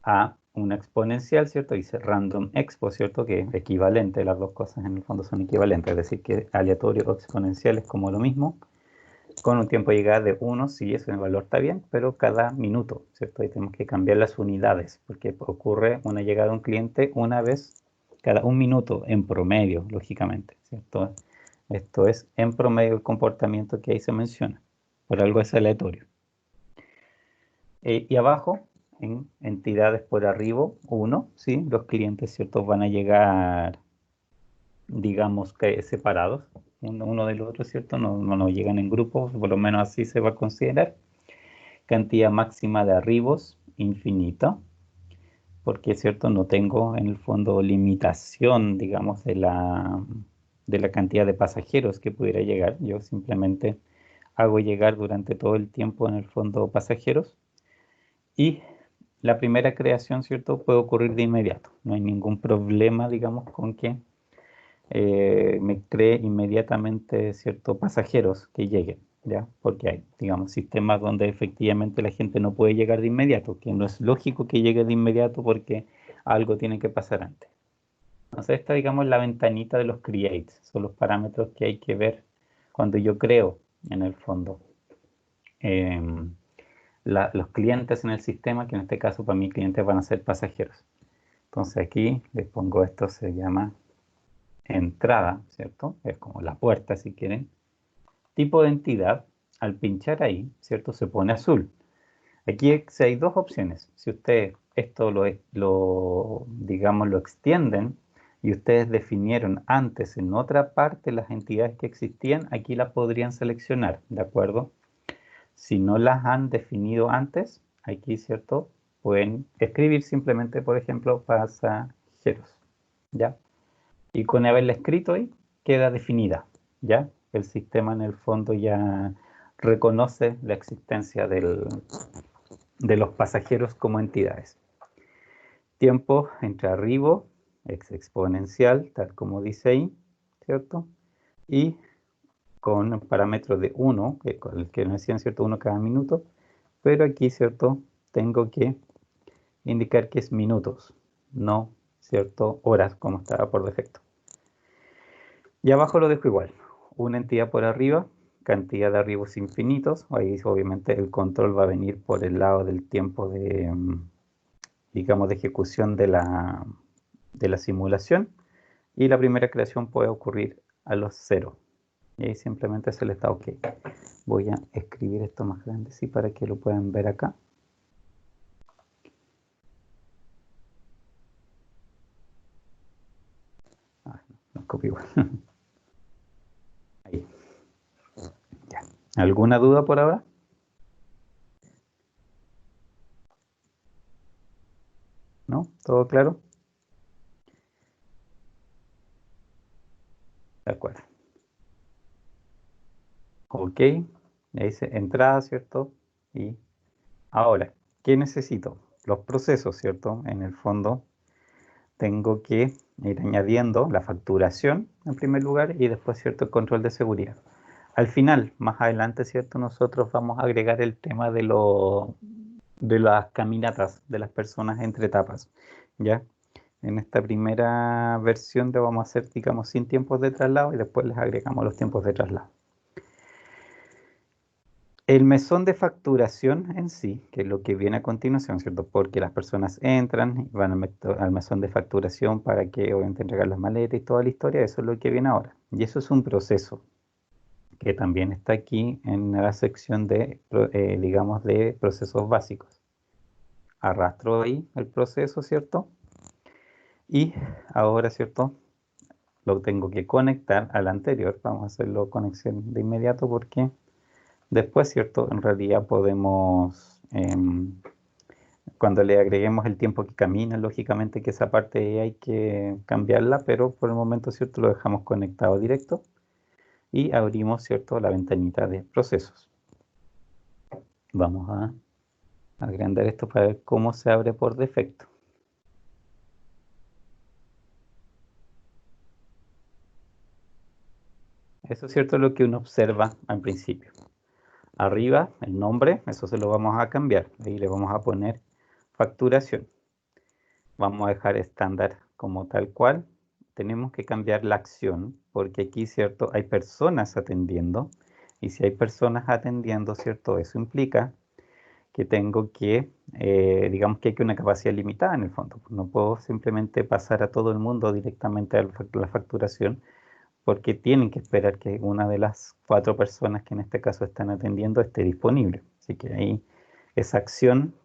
Speaker 1: a una exponencial, ¿cierto? Dice random expo, ¿cierto? Que es equivalente, las dos cosas en el fondo son equivalentes, es decir, que aleatorio o exponencial es como lo mismo, con un tiempo de llegada de 1, sí, ese valor está bien, pero cada minuto, ¿cierto? Ahí tenemos que cambiar las unidades, porque ocurre una llegada de un cliente una vez cada 1 minuto en promedio, lógicamente, ¿cierto? Esto es en promedio el comportamiento que ahí se menciona, por algo es aleatorio. Y abajo, en entidades por arriba, 1, ¿sí? Los clientes, ¿cierto? Van a llegar, digamos que separados, uno del otro, ¿cierto? No llegan en grupos, por lo menos así se va a considerar. Cantidad máxima de arribos, infinita, porque, ¿cierto? No tengo en el fondo limitación, digamos, de la cantidad de pasajeros que pudiera llegar. Yo simplemente hago llegar durante todo el tiempo en el fondo pasajeros y la primera creación, ¿cierto? Puede ocurrir de inmediato. No hay ningún problema, digamos, con que me cree inmediatamente, ¿cierto? Pasajeros que lleguen, ¿ya? Porque hay, digamos, sistemas donde efectivamente la gente no puede llegar de inmediato, que no es lógico que llegue de inmediato porque algo tiene que pasar antes. Entonces, esta, digamos, es la ventanita de los creates, son los parámetros que hay que ver cuando yo creo, en el fondo, em, los clientes en el sistema, que en este caso para mí clientes van a ser pasajeros. Entonces aquí les pongo esto, se llama entrada, ¿cierto? Es como la puerta si quieren. Tipo de entidad, al pinchar ahí, ¿cierto? Se pone azul. Aquí hay dos opciones. Si ustedes esto digamos, lo extienden y ustedes definieron antes en otra parte las entidades que existían, aquí las podrían seleccionar, ¿de acuerdo? Si no las han definido antes, aquí, ¿cierto? Pueden escribir simplemente, por ejemplo, pasajeros, ¿ya? Y con haberla escrito ahí, queda definida, ¿ya? El sistema en el fondo ya reconoce la existencia de los pasajeros como entidades. Tiempo entre arribo es exponencial, tal como dice ahí, ¿cierto? Y con parámetros de 1, que no decían, ¿cierto? 1 cada minuto, pero aquí, ¿cierto? Tengo que indicar que es minutos, no, ¿cierto? Horas, como estaba por defecto. Y abajo lo dejo igual, una entidad por arriba, cantidad de arribos infinitos, ahí obviamente el control va a venir por el lado del tiempo de, digamos, de ejecución de la simulación, y la primera creación puede ocurrir a los 0. Y ahí simplemente se le está OK. Voy a escribir esto más grande, sí, para que lo puedan ver acá. No copio igual. Ahí. Ya. ¿Alguna duda por ahora? ¿No? ¿Todo claro? De acuerdo. OK. Ahí dice entrada, ¿cierto? Y ahora, ¿qué necesito? Los procesos, ¿cierto? En el fondo tengo que ir añadiendo la facturación en primer lugar y después, ¿cierto? El control de seguridad. Al final, más adelante, ¿cierto? Nosotros vamos a agregar el tema de las caminatas de las personas entre etapas, ¿ya? En esta primera versión lo vamos a hacer, digamos, sin tiempos de traslado y después les agregamos los tiempos de traslado. El mesón de facturación en sí, que es lo que viene a continuación, ¿cierto? Porque las personas entran y van al mesón de facturación para que obviamente entregar las maletas y toda la historia, eso es lo que viene ahora. Y eso es un proceso que también está aquí en la sección de, digamos, de procesos básicos. Arrastro ahí el proceso, ¿cierto? Y ahora, ¿cierto? Lo tengo que conectar al anterior. Vamos a hacerlo conexión de inmediato porque después, ¿cierto? En realidad podemos, cuando le agreguemos el tiempo que camina, lógicamente que esa parte hay que cambiarla, pero por el momento, ¿cierto? Lo dejamos conectado directo y abrimos, ¿cierto? La ventanita de procesos. Vamos a agrandar esto para ver cómo se abre por defecto. Eso es cierto lo que uno observa al principio. Arriba, el nombre, eso se lo vamos a cambiar. Ahí le vamos a poner facturación. Vamos a dejar estándar como tal cual. Tenemos que cambiar la acción porque aquí, ¿cierto? Hay personas atendiendo. Y si hay personas atendiendo, ¿cierto? Eso implica que tengo que, digamos que hay una capacidad limitada en el fondo. No puedo simplemente pasar a todo el mundo directamente a la facturación porque tienen que esperar que una de las 4 personas que en este caso están atendiendo esté disponible. Así que ahí esa acción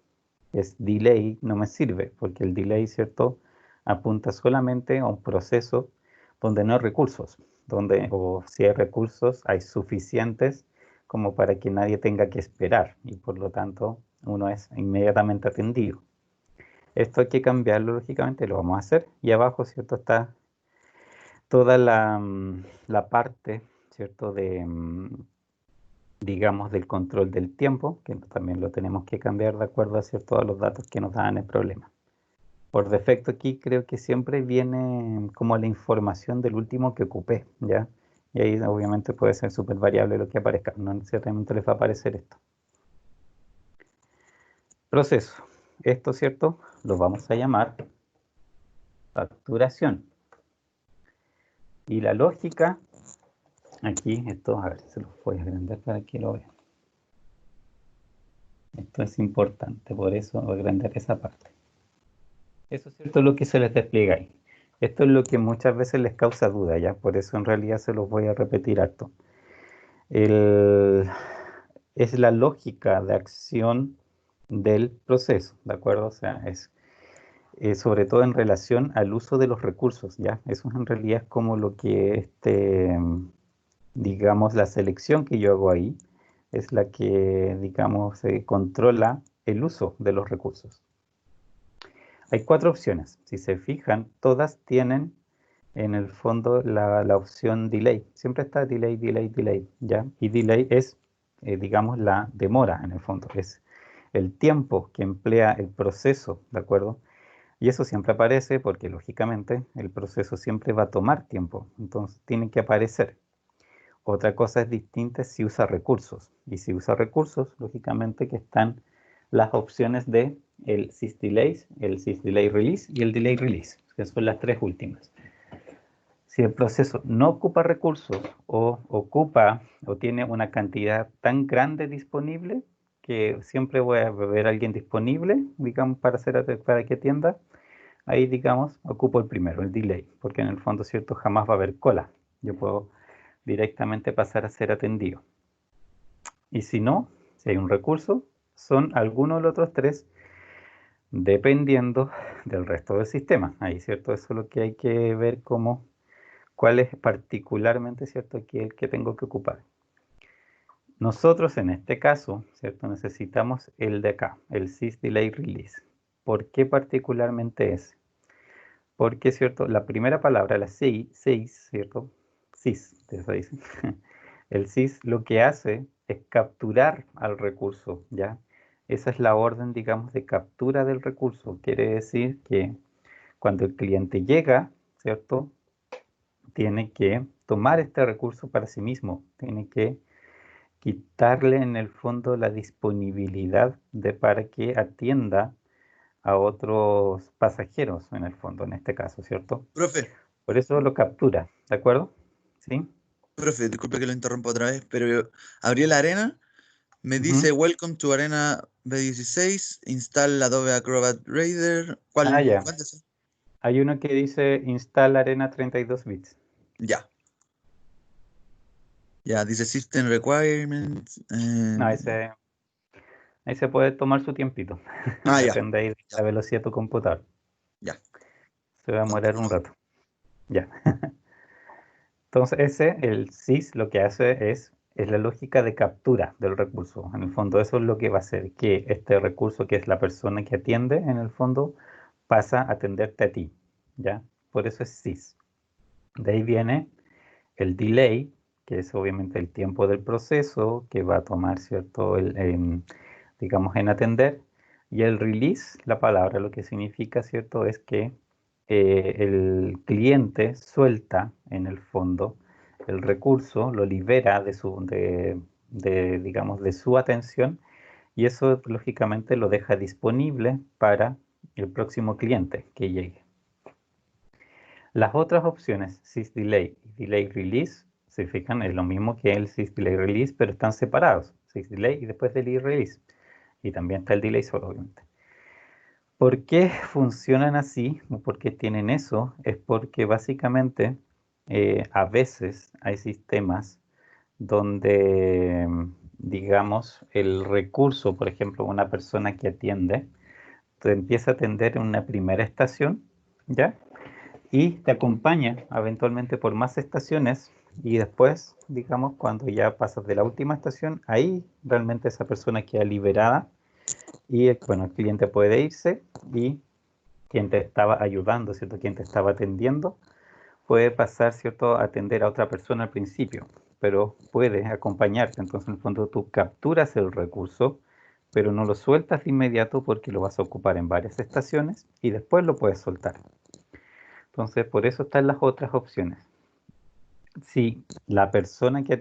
Speaker 1: es delay, no me sirve, porque el delay, ¿cierto?, apunta solamente a un proceso donde no hay recursos, donde, o si hay recursos, hay suficientes como para que nadie tenga que esperar, y por lo tanto uno es inmediatamente atendido. Esto hay que cambiarlo, lógicamente, lo vamos a hacer, y abajo, ¿cierto?, está toda la parte, ¿cierto?, digamos, del control del tiempo, que también lo tenemos que cambiar de acuerdo a todos los datos que nos dan el problema. Por defecto aquí creo que siempre viene como la información del último que ocupé, ¿ya? Y ahí obviamente puede ser súper variable lo que aparezca, no necesariamente les va a aparecer esto. Proceso. Esto, ¿cierto?, lo vamos a llamar facturación. Y la lógica, aquí, esto, a ver, se los voy a agrandar para que lo vean. Esto es importante, por eso voy a agrandar esa parte. Eso es cierto lo que se les despliega ahí. Esto es lo que muchas veces les causa duda, ¿ya? Por eso en realidad se los voy a repetir harto. Es la lógica de acción del proceso, ¿de acuerdo? O sea, es sobre todo en relación al uso de los recursos, ¿ya? Eso en realidad es como lo que, digamos, la selección que yo hago ahí es la que, digamos, controla el uso de los recursos. Hay 4 opciones. Si se fijan, todas tienen en el fondo la opción delay. Siempre está delay, delay, delay, ¿ya? Y delay es, digamos, la demora en el fondo. Es el tiempo que emplea el proceso, ¿de acuerdo? Y eso siempre aparece porque, lógicamente, el proceso siempre va a tomar tiempo. Entonces, tiene que aparecer. Otra cosa es distinta si usa recursos. Y si usa recursos, lógicamente que están las opciones de el sysdelay, el sysdelay release y el delay release, que son las 3 últimas. Si el proceso no ocupa recursos o ocupa o tiene una cantidad tan grande disponible que siempre voy a ver a alguien disponible, digamos, para que atienda, ahí, digamos, ocupo el primero, el delay, porque en el fondo, ¿cierto?, jamás va a haber cola. Yo puedo directamente pasar a ser atendido. Y si no, si hay un recurso, son algunos de los otros 3 dependiendo del resto del sistema. Ahí, ¿cierto? Eso es lo que hay que ver cuál es particularmente, ¿cierto?, aquí el que tengo que ocupar. Nosotros en este caso, ¿cierto?, necesitamos el de acá, el sysdelay release. ¿Por qué particularmente ese? Porque, ¿cierto?, la primera palabra, la sys, ¿cierto? Sys, eso dice. El sys lo que hace es capturar al recurso, ¿ya? Esa es la orden, digamos, de captura del recurso. Quiere decir que cuando el cliente llega, ¿cierto?, tiene que tomar este recurso para sí mismo, tiene que quitarle en el fondo la disponibilidad para que atienda a otros pasajeros en el fondo, en este caso, ¿cierto?
Speaker 2: Profe,
Speaker 1: Por eso lo captura, ¿de acuerdo? ¿Sí?
Speaker 2: profe, disculpe que lo interrumpa otra vez, pero abrí la arena, me
Speaker 1: Ujú.
Speaker 2: dice Welcome to Arena B16, instala Adobe Acrobat Reader.
Speaker 1: Ah,
Speaker 2: ¿Cuál?
Speaker 1: ya.
Speaker 2: ¿Cuál es ese?
Speaker 1: Hay uno que dice instala Arena 32 bits.
Speaker 2: Ya, ya, dice System Requirements.
Speaker 1: No, ahí se puede tomar su tiempito.
Speaker 2: Ya,
Speaker 1: Depende ahí de
Speaker 2: ya,
Speaker 1: la velocidad de tu computador.
Speaker 2: ya.
Speaker 1: Se va a demorar un
Speaker 2: Continúa.
Speaker 1: rato. Ya. Entonces el sys lo que hace es la lógica de captura del recurso. En el fondo eso es lo que va a hacer que este recurso, que es la persona que atiende, en el fondo pasa a atenderte a ti, ¿ya? Por eso es sys. De ahí viene el delay, que es obviamente el tiempo del proceso que va a tomar, ¿cierto?, digamos, en atender. Y el release, la palabra lo que significa, ¿cierto?, es que el cliente suelta en el fondo el recurso, lo libera digamos, de su atención, y eso lógicamente lo deja disponible para el próximo cliente que llegue. Las otras opciones, sysdelay y delay release, se fijan, es lo mismo que el sysdelay release, pero están separados. Sysdelay y después delay release. Y también está el delay solo, obviamente. ¿Por qué funcionan así? ¿O por qué tienen eso? Es porque básicamente a veces hay sistemas donde, digamos, el recurso, por ejemplo, una persona que atiende, te empieza a atender en una primera estación, ¿ya? Y te acompaña eventualmente por más estaciones y después, digamos, cuando ya pasas de la última estación, ahí realmente esa persona queda liberada y, bueno, el cliente puede irse y quien te estaba ayudando, ¿cierto? Quien te estaba atendiendo, puede pasar, ¿cierto?, a atender a otra persona al principio, pero puede acompañarte. Entonces, en el fondo, tú capturas el recurso, pero no lo sueltas de inmediato porque lo vas a ocupar en varias estaciones y después lo puedes soltar. Entonces, por eso están las otras opciones. Si la persona que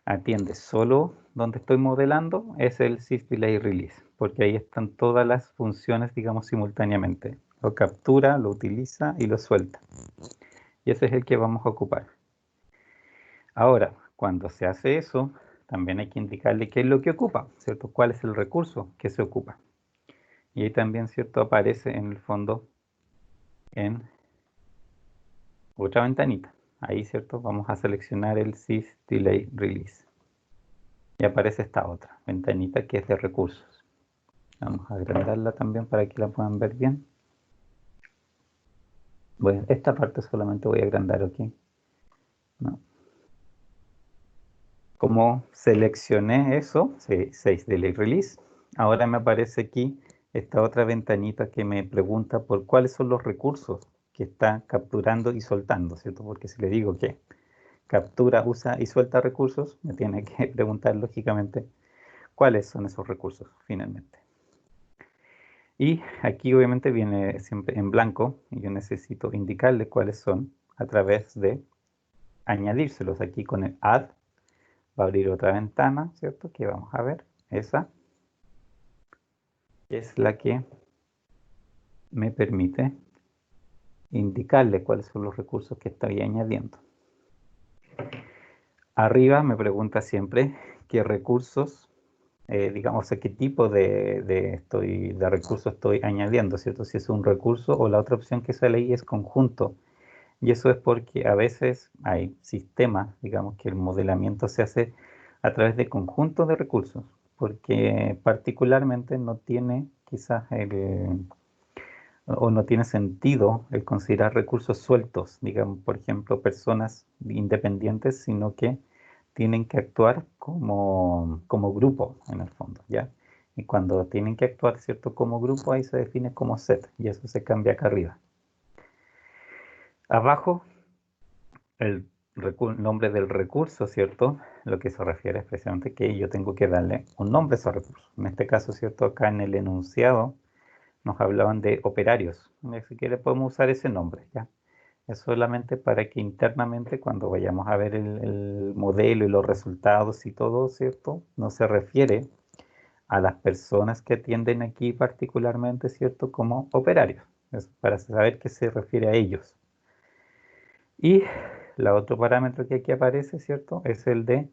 Speaker 1: atiende solo donde estoy modelando, es el Sys Delay Release, porque ahí están todas las funciones, digamos, simultáneamente. Lo captura, lo utiliza y lo suelta. Y ese es el que vamos a ocupar. Ahora, cuando se hace eso, también hay que indicarle qué es lo que ocupa, ¿cierto? ¿Cuál es el recurso que se ocupa? Y ahí también, ¿cierto?, aparece en el fondo en otra ventanita. Ahí, ¿cierto?, vamos a seleccionar el Sys Delay Release. Y aparece esta otra ventanita que es de recursos. Vamos a agrandarla también para que la puedan ver bien. Bueno, esta parte solamente voy a agrandar, ¿ok? No. Como seleccioné eso, 6 Delay Release, ahora me aparece aquí esta otra ventanita que me pregunta por cuáles son los recursos que está capturando y soltando, ¿cierto? Porque si le digo que captura, usa y suelta recursos, me tiene que preguntar lógicamente cuáles son esos recursos finalmente. Y aquí obviamente viene siempre en blanco y yo necesito indicarle cuáles son a través de añadírselos. Aquí con el add va a abrir otra ventana, ¿cierto? Que vamos a ver, esa es la que me permite indicarle cuáles son los recursos que estoy añadiendo. Arriba me pregunta siempre qué recursos, digamos, a qué tipo de recurso estoy añadiendo, ¿cierto? Si es un recurso o la otra opción que sale ahí es conjunto. Y eso es porque a veces hay sistemas, digamos, que el modelamiento se hace a través de conjuntos de recursos, porque particularmente no tiene quizás o no tiene sentido el considerar recursos sueltos, digamos, por ejemplo, personas independientes, sino que tienen que actuar como grupo en el fondo, ¿ya? Y cuando tienen que actuar, ¿cierto?, como grupo, ahí se define como set, y eso se cambia acá arriba. Abajo, el nombre del recurso, ¿cierto? Lo que se refiere es precisamente que yo tengo que darle un nombre a ese recurso. En este caso, ¿cierto?, acá en el enunciado nos hablaban de operarios. Si quiere podemos usar ese nombre, ¿ya? Es solamente para que internamente cuando vayamos a ver el modelo y los resultados y todo, ¿cierto?, no se refiere a las personas que atienden aquí particularmente, ¿cierto?, como operarios. Es para saber qué se refiere a ellos. Y el otro parámetro que aquí aparece, ¿cierto?, es el de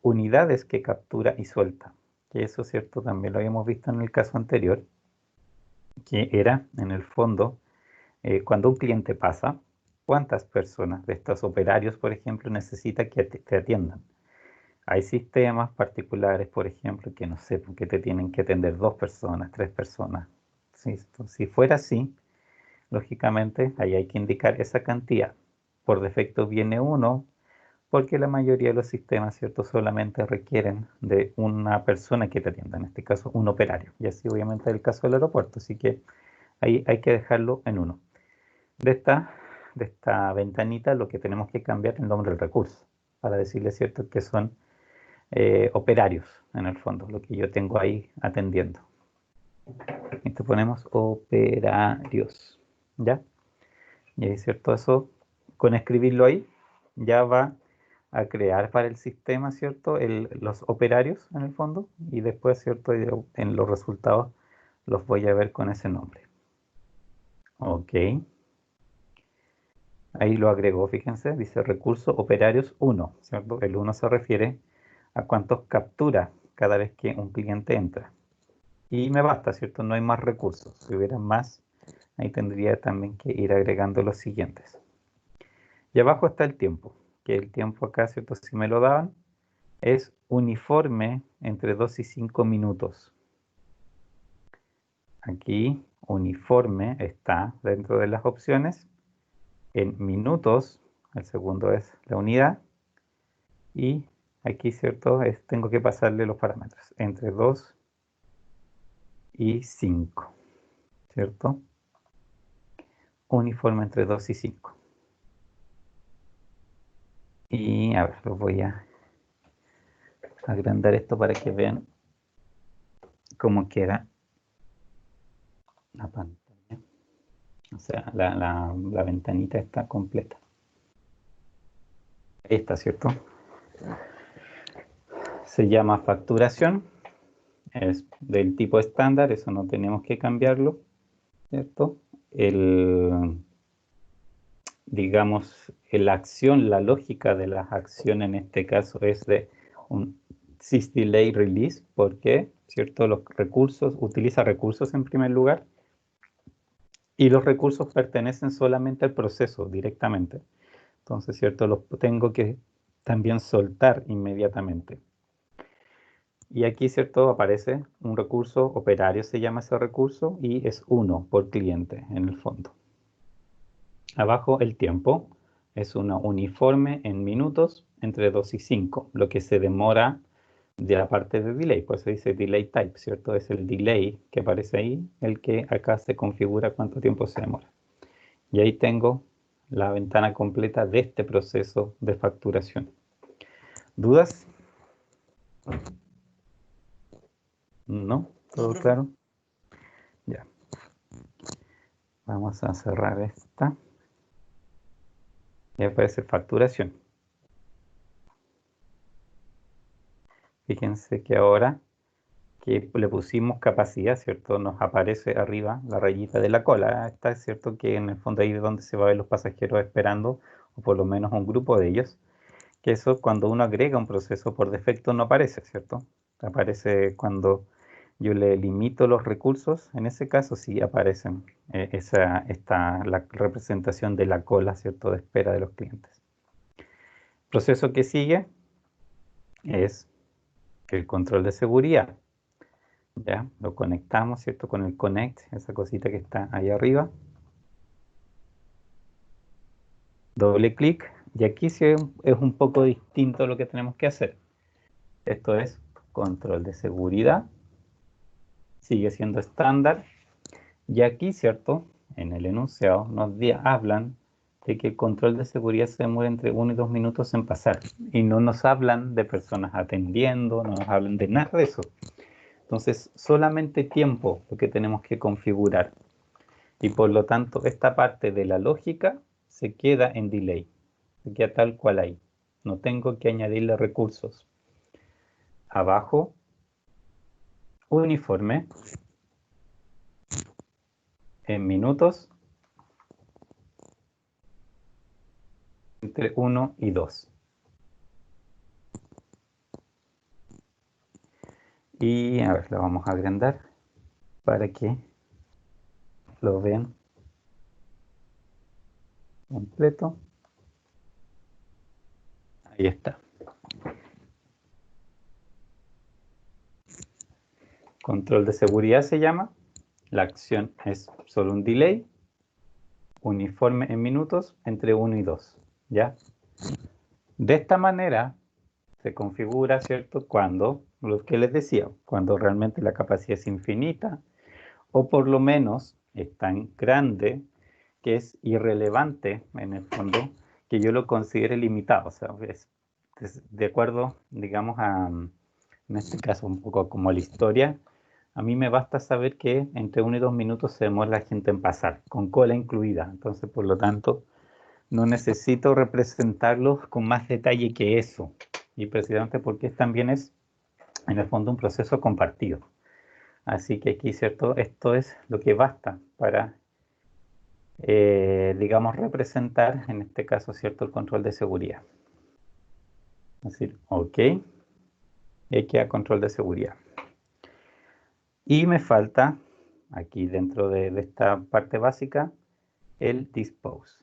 Speaker 1: unidades que captura y suelta. Que eso, ¿cierto?, también lo habíamos visto en el caso anterior, que era, en el fondo, cuando un cliente pasa, ¿cuántas personas de estos operarios, por ejemplo, necesita que te atiendan? Hay sistemas particulares, por ejemplo, que no sé, porque te tienen que atender 2 personas, 3 personas. Si fuera así, lógicamente, ahí hay que indicar esa cantidad. Por defecto viene 1, porque la mayoría de los sistemas, ¿cierto?, solamente requieren de una persona que te atienda, en este caso un operario. Y así obviamente es el caso del aeropuerto, así que ahí hay que dejarlo en 1. De esta ventanita lo que tenemos que cambiar es el nombre del recurso, para decirle, ¿cierto?, que son operarios, en el fondo, lo que yo tengo ahí atendiendo. Esto ponemos operarios, ¿ya? Y ahí, ¿cierto? Eso, con escribirlo ahí, ya va a crear para el sistema, ¿cierto?, los operarios, en el fondo, y después, ¿cierto?, en los resultados los voy a ver con ese nombre. Ok. Ahí lo agregó, fíjense, dice recurso operarios 1, ¿cierto? El 1 se refiere a cuántos captura cada vez que un cliente entra. Y me basta, ¿cierto? No hay más recursos. Si hubiera más, ahí tendría también que ir agregando los siguientes. Y abajo está el tiempo, que el tiempo acá, ¿cierto?, si me lo daban, es uniforme entre 2 y 5 minutos. aquí uniforme está dentro de las opciones. En minutos, el segundo es la unidad. Y aquí, ¿cierto? Tengo que pasarle los parámetros entre 2 y 5, ¿cierto? Uniforme entre 2 y 5. Y a ver, los voy a agrandar esto para que vean cómo queda la pantalla. O sea, la ventanita está completa. Ahí está, ¿cierto? Se llama facturación. Es del tipo estándar, eso no tenemos que cambiarlo, ¿cierto? Digamos, la acción, la lógica de las acciones en este caso es de un sys delay release, porque, ¿cierto? Los recursos, utiliza recursos en primer lugar, y los recursos pertenecen solamente al proceso directamente. Entonces, ¿cierto? Los tengo que también soltar inmediatamente. Y aquí, ¿cierto? Aparece un recurso operario, se llama ese recurso, y es 1 por cliente en el fondo. Abajo el tiempo es una uniforme en minutos entre 2 y 5, lo que se demora de la parte de delay, pues se dice delay type, ¿cierto? Es el delay que aparece ahí, el que acá se configura cuánto tiempo se demora. Y ahí tengo la ventana completa de este proceso de facturación. ¿Dudas? ¿No? ¿Todo
Speaker 2: profe.
Speaker 1: claro? Ya. Vamos a cerrar esta. Y aparece facturación. Fíjense que ahora que le pusimos capacidad, ¿cierto? Nos aparece arriba la rayita de la cola. Está, es cierto que en el fondo ahí es donde se va a ver los pasajeros esperando, o por lo menos un grupo de ellos. Que eso cuando uno agrega un proceso por defecto no aparece, ¿cierto? Aparece cuando yo le limito los recursos, en ese caso sí aparecen la representación de la cola, ¿cierto? De espera de los clientes. El proceso que sigue es el control de seguridad. Ya, lo conectamos, ¿cierto? Con el connect, esa cosita que está ahí arriba. Doble clic y aquí sí es un poco distinto lo que tenemos que hacer. Esto es control de seguridad. Sigue siendo estándar. Y aquí, ¿cierto? En el enunciado nos hablan de que el control de seguridad se demora entre 1 y 2 minutos en pasar. Y no nos hablan de personas atendiendo, no nos hablan de nada de eso. Entonces, solamente tiempo lo que tenemos que configurar. Y por lo tanto, esta parte de la lógica se queda en delay. Se queda tal cual ahí. No tengo que añadirle recursos. Abajo, uniforme. En minutos. Entre 1 y 2. Y a ver, lo vamos a agrandar para que lo vean completo. Ahí está. Control de seguridad se llama. La acción es solo un delay. Uniforme en minutos entre 1 y 2. ¿Ya? De esta manera se configura, ¿cierto? Cuando, lo que les decía, cuando realmente la capacidad es infinita o por lo menos es tan grande que es irrelevante en el fondo que yo lo considere limitado. O sea, es de acuerdo, digamos, en este caso un poco como la historia, a mí me basta saber que entre 1 y 2 minutos se demora la gente en pasar, con cola incluida. Entonces, por lo tanto, no necesito representarlos con más detalle que eso. Y precisamente porque también es, en el fondo, un proceso compartido. Así que aquí, ¿cierto? Esto es lo que basta para, digamos, representar, en este caso, ¿cierto? El control de seguridad. Es decir, OK. Y aquí a control de seguridad. Y me falta, aquí dentro de esta parte básica, el dispose.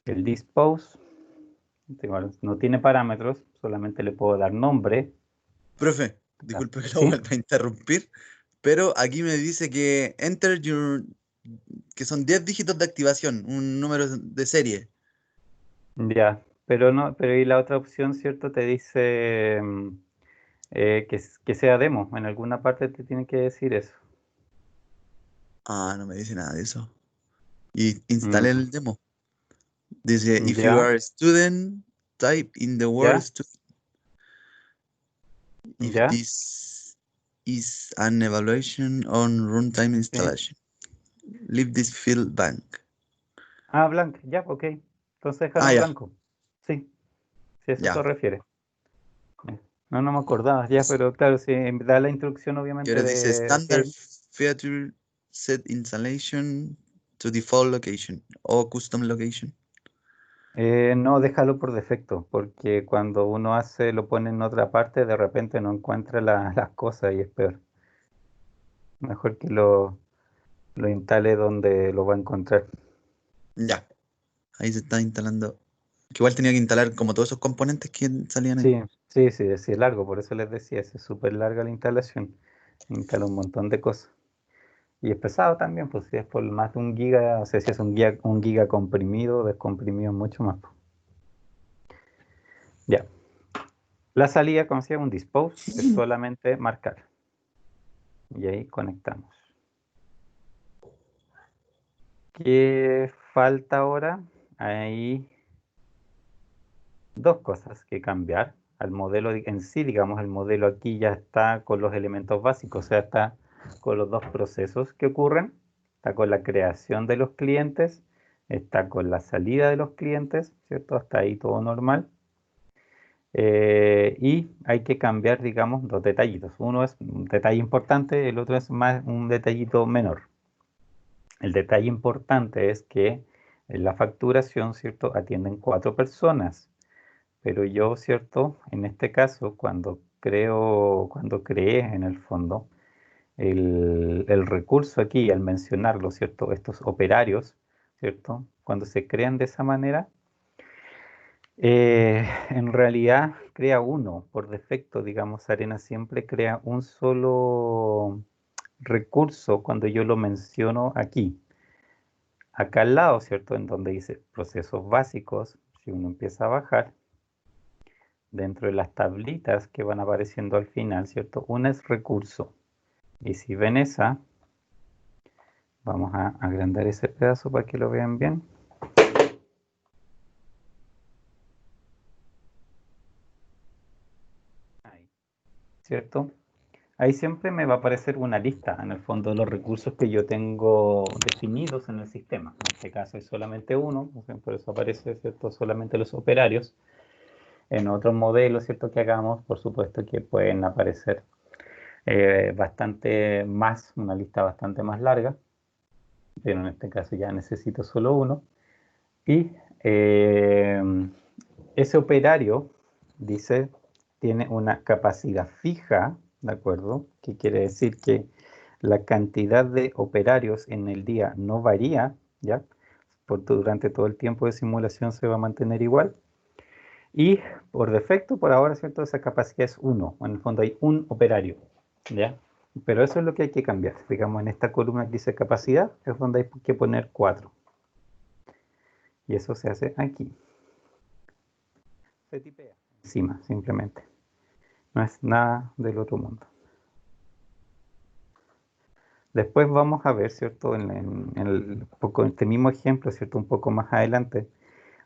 Speaker 1: El dispose no tiene parámetros, solamente le puedo dar nombre.
Speaker 2: Profe, disculpe que lo
Speaker 1: ¿Sí?
Speaker 2: vuelva a interrumpir, pero aquí me dice que que son 10 dígitos de activación, un número de serie.
Speaker 1: Ya, pero no, pero y la otra opción, ¿cierto? Te dice que sea demo. En alguna parte te tiene que decir eso.
Speaker 2: Ah, no me dice nada de eso. Y
Speaker 1: Mm,
Speaker 2: instalé el demo. Dice, if you
Speaker 1: ya,
Speaker 2: are a student, type in the word
Speaker 1: ya,
Speaker 2: student. If
Speaker 1: ya,
Speaker 2: this is an evaluation on runtime
Speaker 1: sí.
Speaker 2: installation, leave this field blank.
Speaker 1: Ah, blanco, ya, ok. Entonces déjalo
Speaker 2: Ah,
Speaker 1: en
Speaker 2: ya,
Speaker 1: blanco. Sí, si eso se
Speaker 2: ya.
Speaker 1: refiere. Ya. No, no me acordaba, ya, pero claro, si da la instrucción
Speaker 2: Y
Speaker 1: obviamente
Speaker 2: ahora dice
Speaker 1: de
Speaker 2: standard
Speaker 1: que
Speaker 2: feature set installation to default location o custom location.
Speaker 1: no, déjalo por defecto, porque cuando uno hace, lo pone en otra parte, de repente no encuentra las cosas y es peor. Mejor que lo instale donde lo va a encontrar.
Speaker 2: Ya, ahí se está instalando. Que igual tenía que instalar como todos esos componentes que salían ahí.
Speaker 1: Sí, sí, es largo, por eso les decía, es súper larga la instalación. Instala un montón de cosas. Y es pesado también, pues si es por más de 1 giga, o sea, si es un giga comprimido, descomprimido mucho más, pues. Ya. La salida, como se llama un dispose, es solamente marcar. Y ahí conectamos. ¿Qué falta ahora? Hay dos cosas que cambiar. Al modelo en sí, digamos, el modelo aquí ya está con los elementos básicos, o sea, está con los dos procesos que ocurren, está con la creación de los clientes, está con la salida de los clientes, ¿cierto? Hasta ahí todo normal. Y hay que cambiar, digamos, dos detallitos. Uno es un detalle importante, el otro es más un detallito menor. El detalle importante es que en la facturación, ¿cierto? Atienden 4 personas. Pero yo, ¿cierto? En este caso, cuando creé en el fondo el recurso aquí, al mencionarlo, ¿cierto? Estos operarios, ¿cierto? Cuando se crean de esa manera, en realidad crea uno por defecto, digamos, Arena siempre crea un solo recurso cuando yo lo menciono aquí. Acá al lado, ¿cierto? En donde dice procesos básicos, si uno empieza a bajar, dentro de las tablitas que van apareciendo al final, ¿cierto? Una es recurso. Y si ven esa, vamos a agrandar ese pedazo para que lo vean bien. Ahí, ¿cierto? Ahí siempre me va a aparecer una lista, en el fondo, de los recursos que yo tengo definidos en el sistema. En este caso es solamente uno, por eso aparece, ¿cierto? Solamente los operarios. En otros modelos, ¿cierto? Que hagamos, por supuesto que pueden aparecer bastante más, una lista bastante más larga, pero en este caso ya necesito solo uno. Y eh, ese operario, dice, tiene una capacidad fija, ¿de acuerdo? Que quiere decir que la cantidad de operarios en el día no varía, ¿ya? Durante todo el tiempo de simulación se va a mantener igual. Y por defecto, por ahora, ¿cierto? Esa capacidad es uno. En el fondo hay un operario, ¿ya? Pero eso es lo que hay que cambiar. Digamos, en esta columna que dice capacidad, es donde hay que poner 4. Y eso se hace aquí. Se tipea encima, simplemente. No es nada del otro mundo. Después vamos a ver, ¿cierto? Este mismo ejemplo, ¿cierto? Un poco más adelante.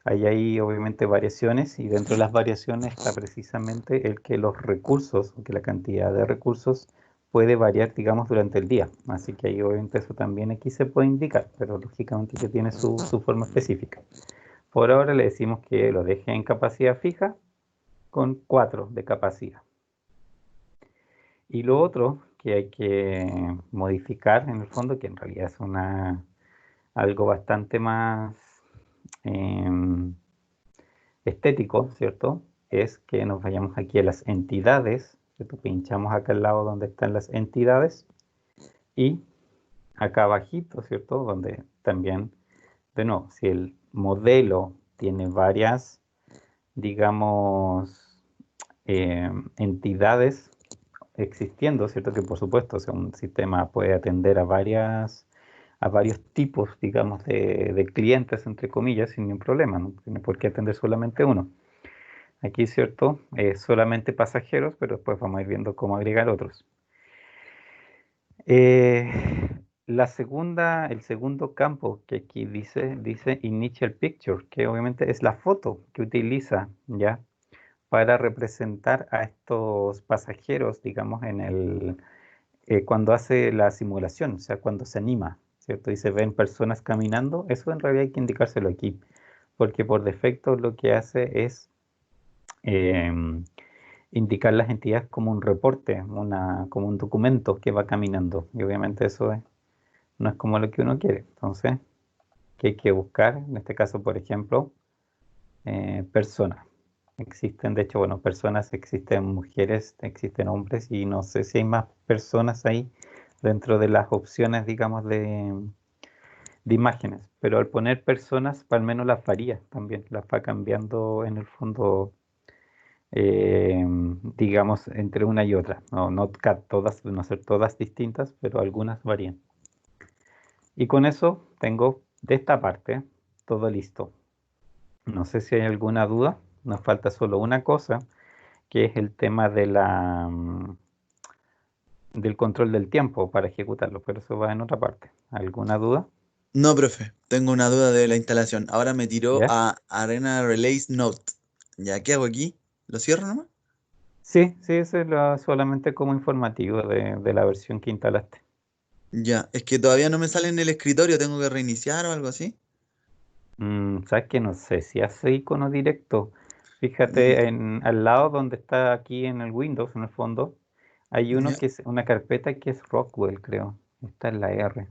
Speaker 1: Hay ahí obviamente variaciones y dentro de las variaciones está precisamente el que los recursos, que la cantidad de recursos puede variar, digamos, durante el día. Así que ahí obviamente eso también aquí se puede indicar, pero lógicamente que tiene su forma específica. Por ahora le decimos que lo deje en capacidad fija con 4 de capacidad. Y lo otro que hay que modificar en el fondo, que en realidad es algo bastante más em, estético, ¿cierto? Es que nos vayamos aquí a las entidades, ¿cierto? Pinchamos acá al lado donde están las entidades y acá abajito, ¿cierto? Donde también, de nuevo, si el modelo tiene digamos, entidades existiendo, ¿cierto? Que por supuesto, o sea, un sistema puede atender a varios tipos, digamos, de clientes, entre comillas, sin ningún problema, no tiene por qué atender solamente uno. Aquí, ¿cierto? Solamente pasajeros, pero después vamos a ir viendo cómo agregar otros. El segundo campo que aquí dice Initial Picture, que obviamente es la foto que utiliza, ¿ya? Para representar a estos pasajeros, digamos, cuando hace la simulación, o sea, cuando se anima, ¿cierto? Y se ven personas caminando, eso en realidad hay que indicárselo aquí, porque por defecto lo que hace es em, indicar las entidades como un reporte, como un documento que va caminando, y obviamente no es como lo que uno quiere. Entonces, ¿qué hay que buscar? En este caso, por ejemplo, personas. Existen, de hecho, bueno, personas, existen mujeres, existen hombres y no sé si hay más personas ahí dentro de las opciones, digamos, de imágenes. Pero al poner personas, al menos las varía también, las va cambiando en el fondo, digamos, entre una y otra. Todas, no ser todas distintas, pero algunas varían. Y con eso tengo de esta parte todo listo. No sé si hay alguna duda. Nos falta solo una cosa, que es el tema del control del tiempo para ejecutarlo, pero eso va en otra parte. ¿Alguna duda?
Speaker 2: No, profe, tengo una duda de la instalación. Ahora me tiró
Speaker 1: ¿Ya?
Speaker 2: a Arena Relays Note. ¿Ya qué hago aquí? ¿Lo cierro nomás?
Speaker 1: Sí, sí, eso es solamente como informativo de la versión que instalaste.
Speaker 2: Ya, es que todavía no me sale en el escritorio, tengo que reiniciar o algo así.
Speaker 1: ¿Sabes qué? No sé si hace icono directo.
Speaker 2: Mm,
Speaker 1: Fíjate al lado donde está aquí en el Windows, en el fondo, hay uno
Speaker 2: ya,
Speaker 1: que es una carpeta que es Rockwell, creo. Esta es la R.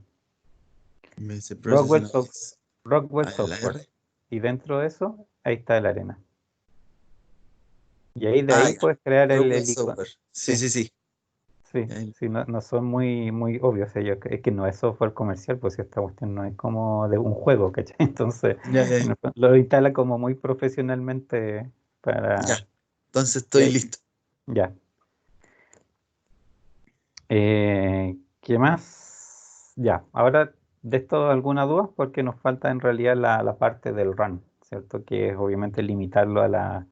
Speaker 2: me dice
Speaker 1: Rockwell,
Speaker 2: Process
Speaker 1: Rockwell
Speaker 2: la
Speaker 1: Software.
Speaker 2: R.
Speaker 1: Y dentro de eso, ahí está la arena. Y ahí de
Speaker 2: Ah,
Speaker 1: ahí
Speaker 2: ya,
Speaker 1: puedes crear
Speaker 2: Rockwell
Speaker 1: el icono.
Speaker 2: Software. Sí,
Speaker 1: Sí,
Speaker 2: sí, sí.
Speaker 1: sí,
Speaker 2: Ya,
Speaker 1: sí, no, no son muy obvios ellos. Es que no es software comercial, pues esta cuestión no es como de un juego, ¿cachai? Entonces,
Speaker 2: ya, ya,
Speaker 1: lo instala como muy profesionalmente para...
Speaker 2: ya. Entonces
Speaker 1: y
Speaker 2: estoy
Speaker 1: ahí,
Speaker 2: listo.
Speaker 1: ya. ¿Qué más? Ya, ahora de esto alguna duda, porque nos falta en realidad la parte del run, ¿cierto? Que es obviamente limitarlo a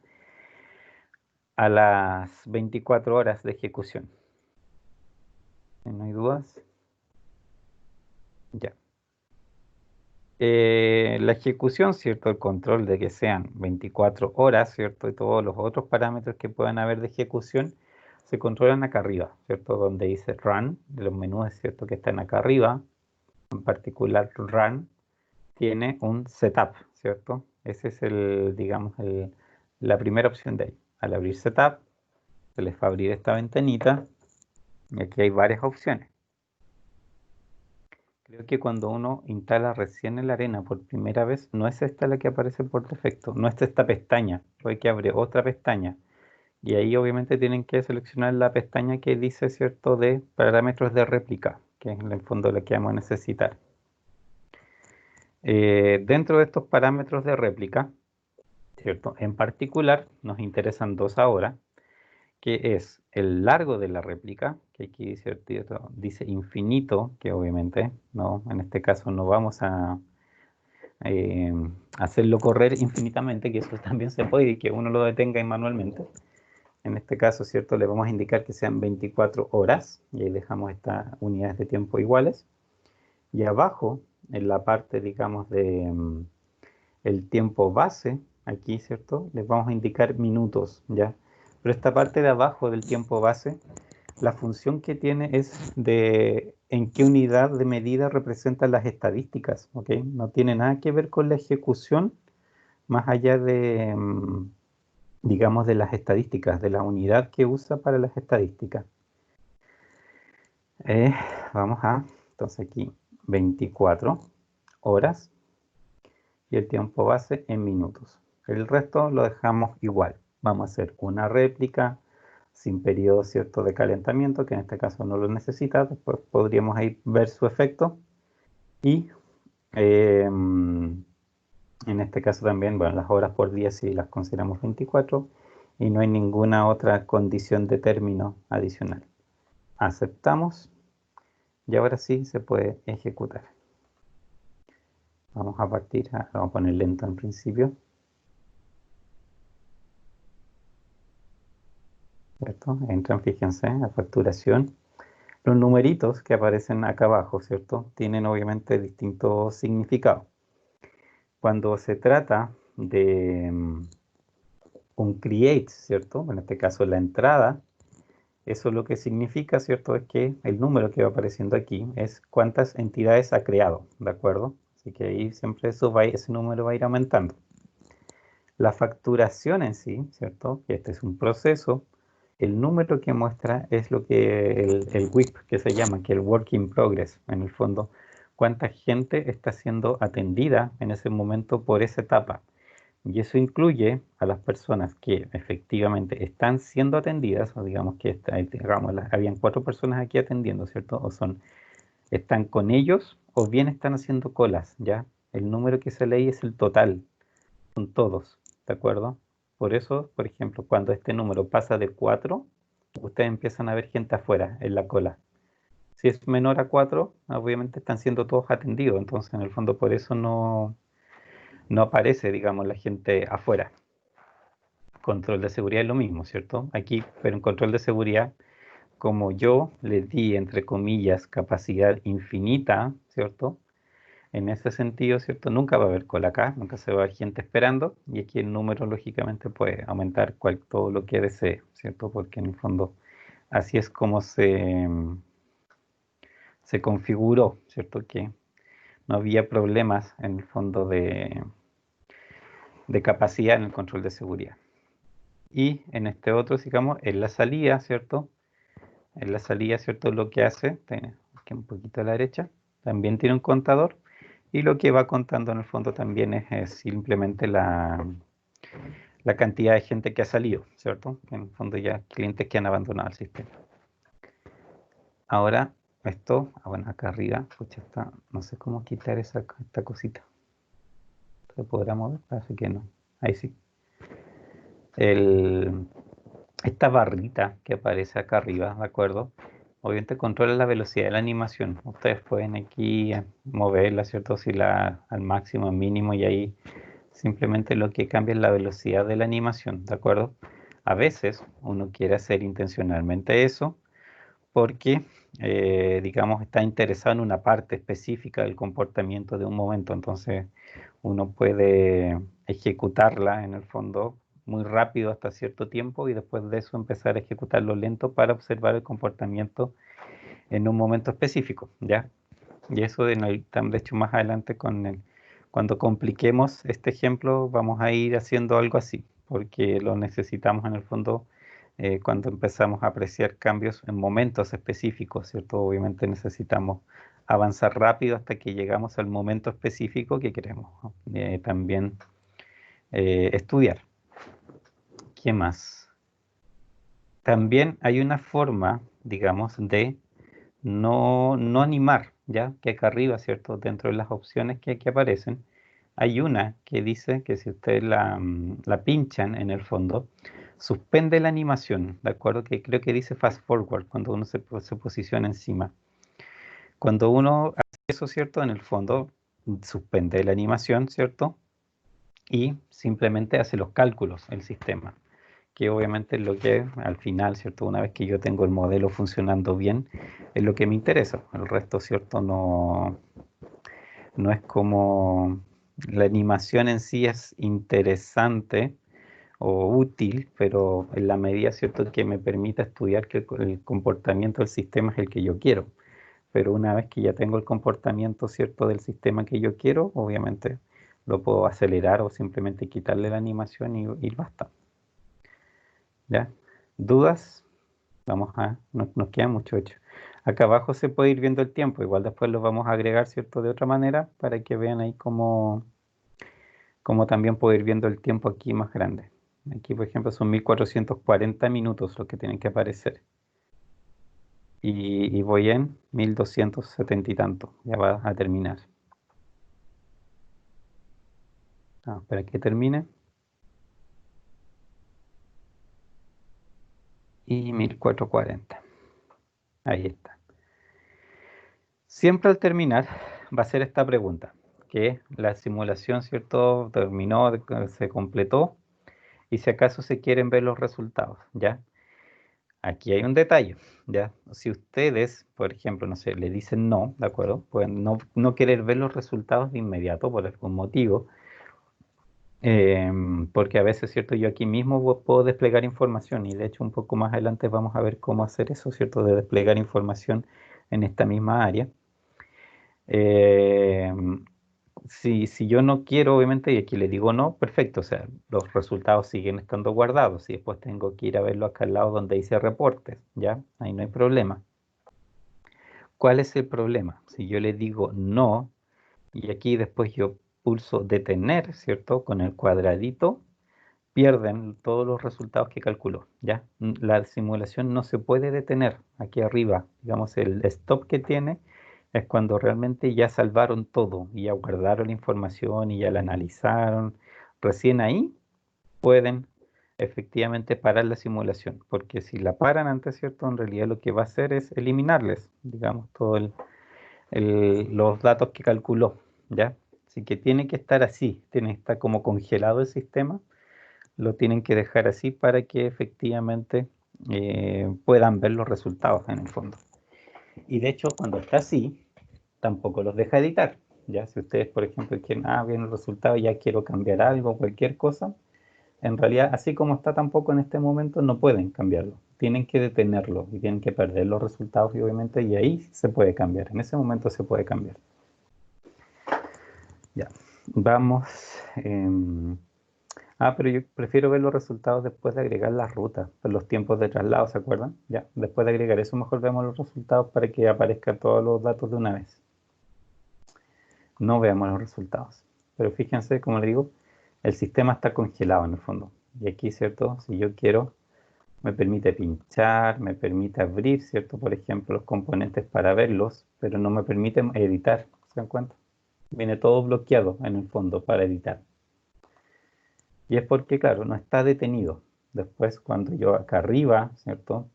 Speaker 1: las 24 horas de ejecución. ¿No hay dudas? Ya. La ejecución, ¿cierto? El control de que sean 24 horas, ¿cierto? Y todos los otros parámetros que puedan haber de ejecución se controlan acá arriba, ¿cierto? Donde dice run, de los menús, ¿cierto? Que están acá arriba, en particular run, tiene un setup, ¿cierto? Ese es digamos, la primera opción de ahí. Al abrir setup, se les va a abrir esta ventanita y aquí hay varias opciones. Creo que cuando uno instala recién en la arena por primera vez, no es esta la que aparece por defecto, no es esta pestaña, puede que abre otra pestaña. Y ahí obviamente tienen que seleccionar la pestaña que dice, ¿cierto?, de parámetros de réplica, que es en el fondo la que vamos a necesitar. Dentro de estos parámetros de réplica, ¿cierto? En particular, nos interesan dos ahora, que es el largo de la réplica, que aquí dice infinito, que obviamente no, en este caso no vamos a eh, hacerlo correr infinitamente, que eso también se puede y que uno lo detenga manualmente. En este caso, ¿cierto? Le vamos a indicar que sean 24 horas y ahí dejamos estas unidades de tiempo iguales. Y abajo, en la parte, digamos, el tiempo base, aquí, ¿cierto? Les vamos a indicar minutos, ¿ya? Pero esta parte de abajo del tiempo base, la función que tiene es de en qué unidad de medida representan las estadísticas, ¿ok? No tiene nada que ver con la ejecución, más allá digamos, de las estadísticas, de la unidad que usa para las estadísticas. Eh, vamos entonces aquí, 24 horas y el tiempo base en minutos. El resto lo dejamos igual. Vamos a hacer una réplica sin periodo cierto de calentamiento, que en este caso no lo necesita. Después podríamos ahí ver su efecto. Y en este caso también, bueno, las horas por día si las consideramos 24 y no hay ninguna otra condición de término adicional. Aceptamos. Y ahora sí se puede ejecutar. Vamos a partir, vamos a poner lento en principio. ¿Cierto? Entran, fíjense, a facturación. Los numeritos que aparecen acá abajo, ¿cierto? Tienen obviamente distintos significados. Cuando se trata de un create, ¿cierto? En este caso la entrada, eso lo que significa, ¿cierto? Es que el número que va apareciendo aquí es cuántas entidades ha creado, ¿de acuerdo? Así que ahí siempre ese número va a ir aumentando. La facturación en sí, ¿cierto? Que este es un proceso. El número que muestra es lo que el WIP, que se llama, que el Work in Progress, en el fondo, cuánta gente está siendo atendida en ese momento por esa etapa. Y eso incluye a las personas que efectivamente están siendo atendidas, o digamos que digamos, habían 4 personas aquí atendiendo, ¿cierto? O están con ellos, o bien están haciendo colas, ¿ya? El número que sale ahí es el total, son todos, ¿de acuerdo? Por eso, por ejemplo, cuando este número pasa de 4, ustedes empiezan a ver gente afuera, en la cola. Si es menor a 4, obviamente están siendo todos atendidos, entonces en el fondo por eso no aparece, digamos, la gente afuera. Control de seguridad es lo mismo, ¿cierto? Aquí, pero en control de seguridad, como yo le di, entre comillas, capacidad infinita, ¿cierto? En ese sentido, ¿cierto? Nunca va a haber cola acá, nunca se va a ver gente esperando, y aquí el número, lógicamente, puede aumentar todo lo que desee, ¿cierto? Porque en el fondo, así es como se configuró, ¿cierto? Que no había problemas, en el fondo, de capacidad en el control de seguridad. Y en este otro, digamos, en la salida, ¿cierto? En la salida, ¿cierto? Lo que hace, tiene aquí un poquito a la derecha, también tiene un contador, y lo que va contando en el fondo también es simplemente la cantidad de gente que ha salido, ¿cierto? En el fondo ya clientes que han abandonado el sistema. Ahora, esto, bueno, acá arriba, pucha, está, no sé cómo quitar esta cosita. ¿Se podrá mover? Parece que no. Ahí sí. Esta barrita que aparece acá arriba, ¿de acuerdo? Obviamente controla la velocidad de la animación. Ustedes pueden aquí moverla, ¿cierto? Si al máximo, al mínimo, y ahí simplemente lo que cambia es la velocidad de la animación, ¿de acuerdo? A veces uno quiere hacer intencionalmente eso porque, digamos, está interesado en una parte específica del comportamiento de un momento. Entonces, uno puede ejecutarla en el fondo muy rápido hasta cierto tiempo y después de eso empezar a ejecutarlo lento para observar el comportamiento en un momento específico, ¿ya? Y eso de hecho más adelante cuando compliquemos este ejemplo vamos a ir haciendo algo así, porque lo necesitamos en el fondo cuando empezamos a apreciar cambios en momentos específicos, ¿cierto? Obviamente necesitamos avanzar rápido hasta que llegamos al momento específico que queremos, ¿no? También estudiar. ¿Qué más? También hay una forma, digamos, de no animar, ¿ya? Que acá arriba, ¿cierto? Dentro de las opciones que aquí aparecen, hay una que dice que si ustedes la pinchan en el fondo, suspende la animación, ¿de acuerdo? Que creo que dice fast forward cuando uno se posiciona encima. Cuando uno hace eso, ¿cierto? En el fondo, suspende la animación, ¿cierto? Y simplemente hace los cálculos el sistema, que obviamente es lo que al final, ¿cierto? Una vez que yo tengo el modelo funcionando bien, es lo que me interesa. El resto, ¿cierto? No es como la animación en sí es interesante o útil, pero en la medida, ¿cierto? Que me permita estudiar que el comportamiento del sistema es el que yo quiero. Pero una vez que ya tengo el comportamiento, ¿cierto? Del sistema que yo quiero, obviamente lo puedo acelerar o simplemente quitarle la animación y basta. ¿Ya? ¿Dudas? Nos queda mucho hecho. Acá abajo se puede ir viendo el tiempo, igual después lo vamos a agregar, ¿cierto? De otra manera, para que vean ahí cómo también puedo ir viendo el tiempo aquí más grande. Aquí, por ejemplo, son 1440 minutos lo que tienen que aparecer. Y voy en 1270 y tanto, ya va a terminar. Para que termine. Y 1440. Ahí está. Siempre al terminar va a ser esta pregunta, que la simulación, ¿cierto? Terminó, se completó, y si acaso se quieren ver los resultados, ¿ya? Aquí hay un detalle, ¿ya? Si ustedes, por ejemplo, no sé, le dicen no, ¿de acuerdo? Pueden no querer ver los resultados de inmediato por algún motivo, porque a veces, ¿cierto? Yo aquí mismo puedo desplegar información y de hecho un poco más adelante vamos a ver cómo hacer eso, ¿cierto? De desplegar información en esta misma área. Eh, si yo no quiero, obviamente, y aquí le digo no, perfecto, o sea, los resultados siguen estando guardados y después tengo que ir a verlo acá al lado donde dice reportes, ¿ya? Ahí no hay problema. ¿Cuál es el problema? Si yo le digo no, y aquí después yo pulso detener, ¿cierto? Con el cuadradito, pierden todos los resultados que calculó, ¿ya? La simulación no se puede detener aquí arriba, digamos, el stop que tiene es cuando realmente ya salvaron todo y ya guardaron la información y ya la analizaron. Recién ahí pueden efectivamente parar la simulación, porque si la paran antes, ¿cierto? En realidad lo que va a hacer es eliminarles, digamos, todos los datos que calculó, ¿ya? Así que tiene que estar así, tiene que estar como congelado el sistema, lo tienen que dejar así para que efectivamente puedan ver los resultados en el fondo. Y de hecho, cuando está así, tampoco los deja editar. Ya, si ustedes, por ejemplo, quieren, bien el resultado, ya quiero cambiar algo, cualquier cosa, en realidad, así como está tampoco en este momento, no pueden cambiarlo. Tienen que detenerlo y tienen que perder los resultados, y obviamente, y ahí se puede cambiar. En ese momento se puede cambiar. Ya, vamos. Pero yo prefiero ver los resultados después de agregar las rutas, por los tiempos de traslado, ¿se acuerdan? Ya, después de agregar eso, mejor vemos los resultados para que aparezcan todos los datos de una vez. No veamos los resultados. Pero fíjense, como le digo, el sistema está congelado en el fondo. Y aquí, ¿cierto? Si yo quiero, me permite pinchar, me permite abrir, ¿cierto? Por ejemplo, los componentes para verlos, pero no me permite editar. ¿Se dan cuenta? Viene todo bloqueado en el fondo para editar. Y es porque, claro, no está detenido. Después, cuando yo acá arriba, ¿cierto?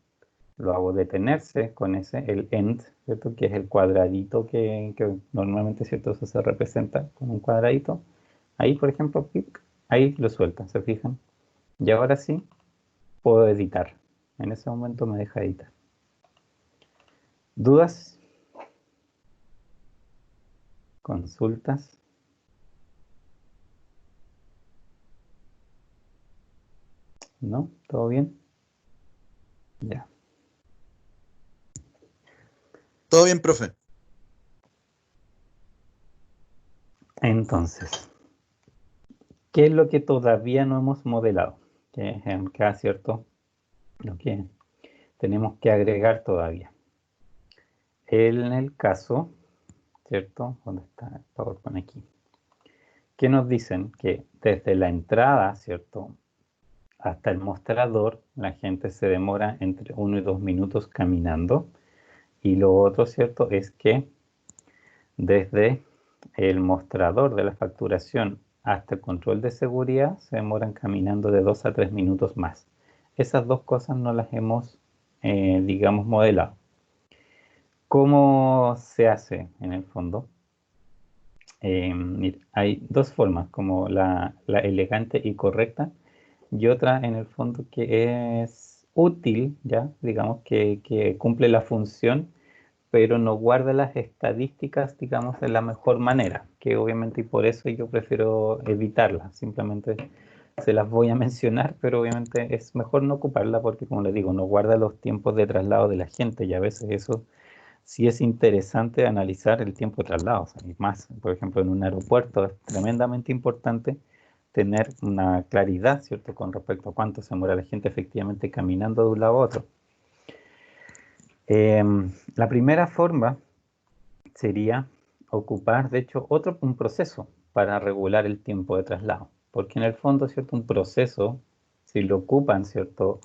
Speaker 1: Lo hago detenerse con el end, ¿cierto? Que es el cuadradito que normalmente, ¿cierto? Eso se representa con un cuadradito. Ahí, por ejemplo, ahí lo suelta, ¿se fijan? Y ahora sí, puedo editar. En ese momento me deja editar. ¿Dudas? ¿Consultas? ¿No? ¿Todo bien? Ya.
Speaker 2: Todo bien, profe.
Speaker 1: Entonces, ¿qué es lo que todavía no hemos modelado? Que es acá, ¿cierto? Lo que tenemos que agregar todavía. En el caso, ¿cierto? ¿Dónde está el PowerPoint aquí? Que nos dicen que desde la entrada, ¿cierto? Hasta el mostrador, la gente se demora entre 1 y 2 minutos caminando. Y lo otro, ¿cierto? Es que desde el mostrador de la facturación hasta el control de seguridad se demoran caminando de 2 a 3 minutos más. Esas dos cosas no las hemos, digamos, modelado. ¿Cómo se hace en el fondo? Hay dos formas, como la elegante y correcta, y otra en el fondo que es útil, ya, digamos, que cumple la función, pero no guarda las estadísticas, digamos, de la mejor manera, que obviamente y por eso yo prefiero evitarlas, simplemente se las voy a mencionar, pero obviamente es mejor no ocuparla porque, como les digo, no guarda los tiempos de traslado de la gente y a veces eso sí es interesante analizar el tiempo de traslado. O sea, y más, por ejemplo, en un aeropuerto es tremendamente importante tener una claridad, ¿cierto?, con respecto a cuánto se demora la gente efectivamente caminando de un lado a otro. La primera forma sería ocupar, de hecho, un proceso para regular el tiempo de traslado. Porque en el fondo, ¿cierto? Un proceso, si lo ocupan, ¿cierto?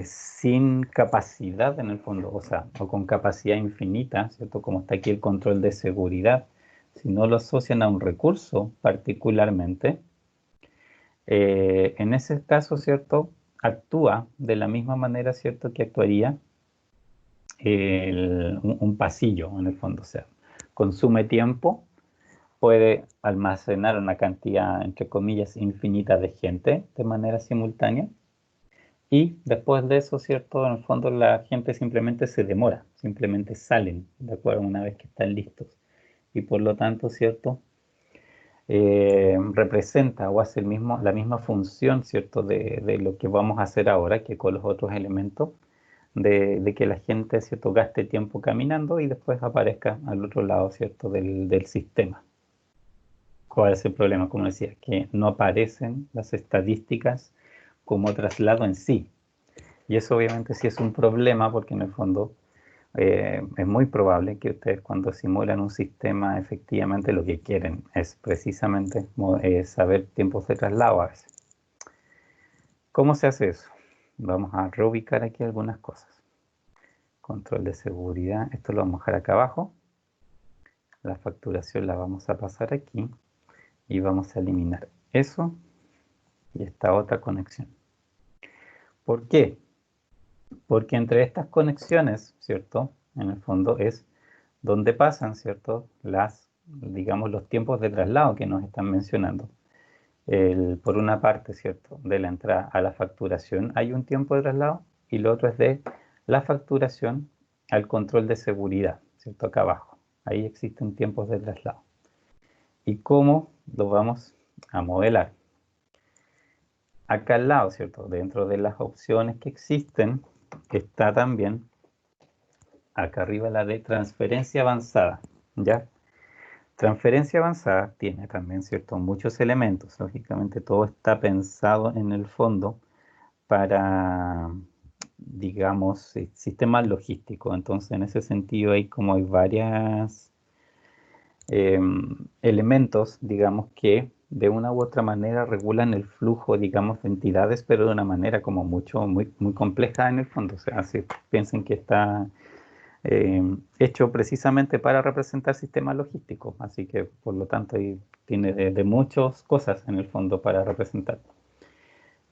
Speaker 1: Sin capacidad en el fondo, o sea, o con capacidad infinita, ¿cierto? Como está aquí el control de seguridad, si no lo asocian a un recurso particularmente, en ese caso, ¿cierto? Actúa de la misma manera, ¿cierto? Que actuaría un pasillo, en el fondo. O sea, consume tiempo, puede almacenar una cantidad, entre comillas, infinita de gente de manera simultánea. Y después de eso, ¿cierto? En el fondo la gente simplemente se demora, simplemente salen, ¿de acuerdo? Una vez que están listos. Y por lo tanto, ¿cierto? Representa o hace la misma función, ¿cierto? De lo que vamos a hacer ahora que con los otros elementos, de que la gente, ¿cierto? Gaste tiempo caminando y después aparezca al otro lado, ¿cierto? Del sistema. ¿Cuál es el problema? Como decía, que no aparecen las estadísticas como traslado en sí. Y eso obviamente sí es un problema porque en el fondo es muy probable que ustedes cuando simulan un sistema efectivamente lo que quieren es precisamente saber tiempos de traslado a veces. ¿Cómo se hace eso? Vamos a reubicar aquí algunas cosas. Control de seguridad, esto lo vamos a dejar acá abajo. La facturación la vamos a pasar aquí y vamos a eliminar eso y esta otra conexión. ¿Por qué? Porque entre estas conexiones, ¿cierto? En el fondo es donde pasan, ¿cierto? Digamos, los tiempos de traslado que nos están mencionando. Por una parte, ¿cierto? De la entrada a la facturación hay un tiempo de traslado y lo otro es de la facturación al control de seguridad, ¿cierto? Acá abajo. Ahí existen tiempos de traslado. ¿Y cómo lo vamos a modelar? Acá al lado, ¿cierto? Dentro de las opciones que existen está también acá arriba la de transferencia avanzada, ¿ya? Transferencia avanzada tiene también, ¿cierto? Muchos elementos. Lógicamente todo está pensado en el fondo para, digamos, sistemas logísticos. Entonces, en ese sentido hay varias elementos, digamos, que de una u otra manera regulan el flujo, digamos, de entidades, pero de una manera como muy compleja en el fondo. O sea, si piensen que está hecho precisamente para representar sistemas logísticos, así que por lo tanto ahí tiene de muchas cosas en el fondo para representar.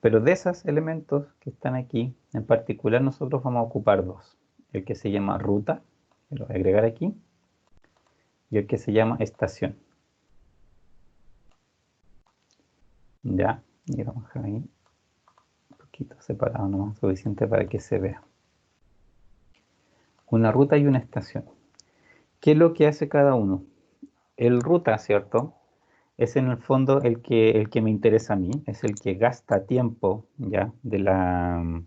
Speaker 1: Pero de esos elementos que están aquí, en particular nosotros vamos a ocupar dos. El que se llama ruta, que lo voy a agregar aquí, y el que se llama estación. Ya, y vamos a dejar ahí un poquito separado nomás, suficiente para que se vea. Una ruta y una estación. ¿Qué es lo que hace cada uno? El ruta, ¿cierto? Es en el fondo el que me interesa a mí, es el que gasta tiempo, ¿ya? Digamos,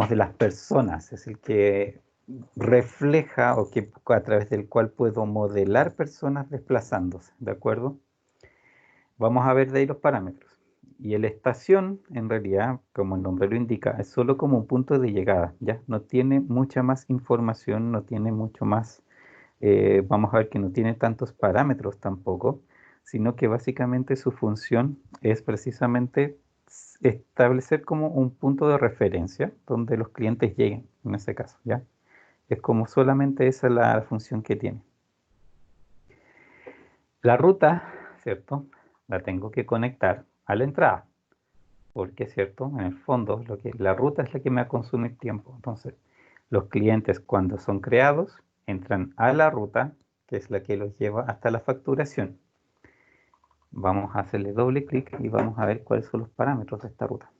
Speaker 1: de las personas, es el que refleja o que a través del cual puedo modelar personas desplazándose, ¿de acuerdo? Vamos a ver de ahí los parámetros. Y la estación, en realidad, como el nombre lo indica, es solo como un punto de llegada, ¿ya? No tiene mucha más información, no tiene mucho más, vamos a ver que no tiene tantos parámetros tampoco, sino que básicamente su función es precisamente establecer como un punto de referencia donde los clientes lleguen, en ese caso, ¿ya? Es como solamente esa es la función que tiene. La ruta, ¿cierto? La tengo que conectar a la entrada, porque, ¿cierto? En el fondo, la ruta es la que me va a consumir tiempo. Entonces, los clientes cuando son creados, entran a la ruta, que es la que los lleva hasta la facturación. Vamos a hacerle doble clic y vamos a ver cuáles son los parámetros de esta ruta.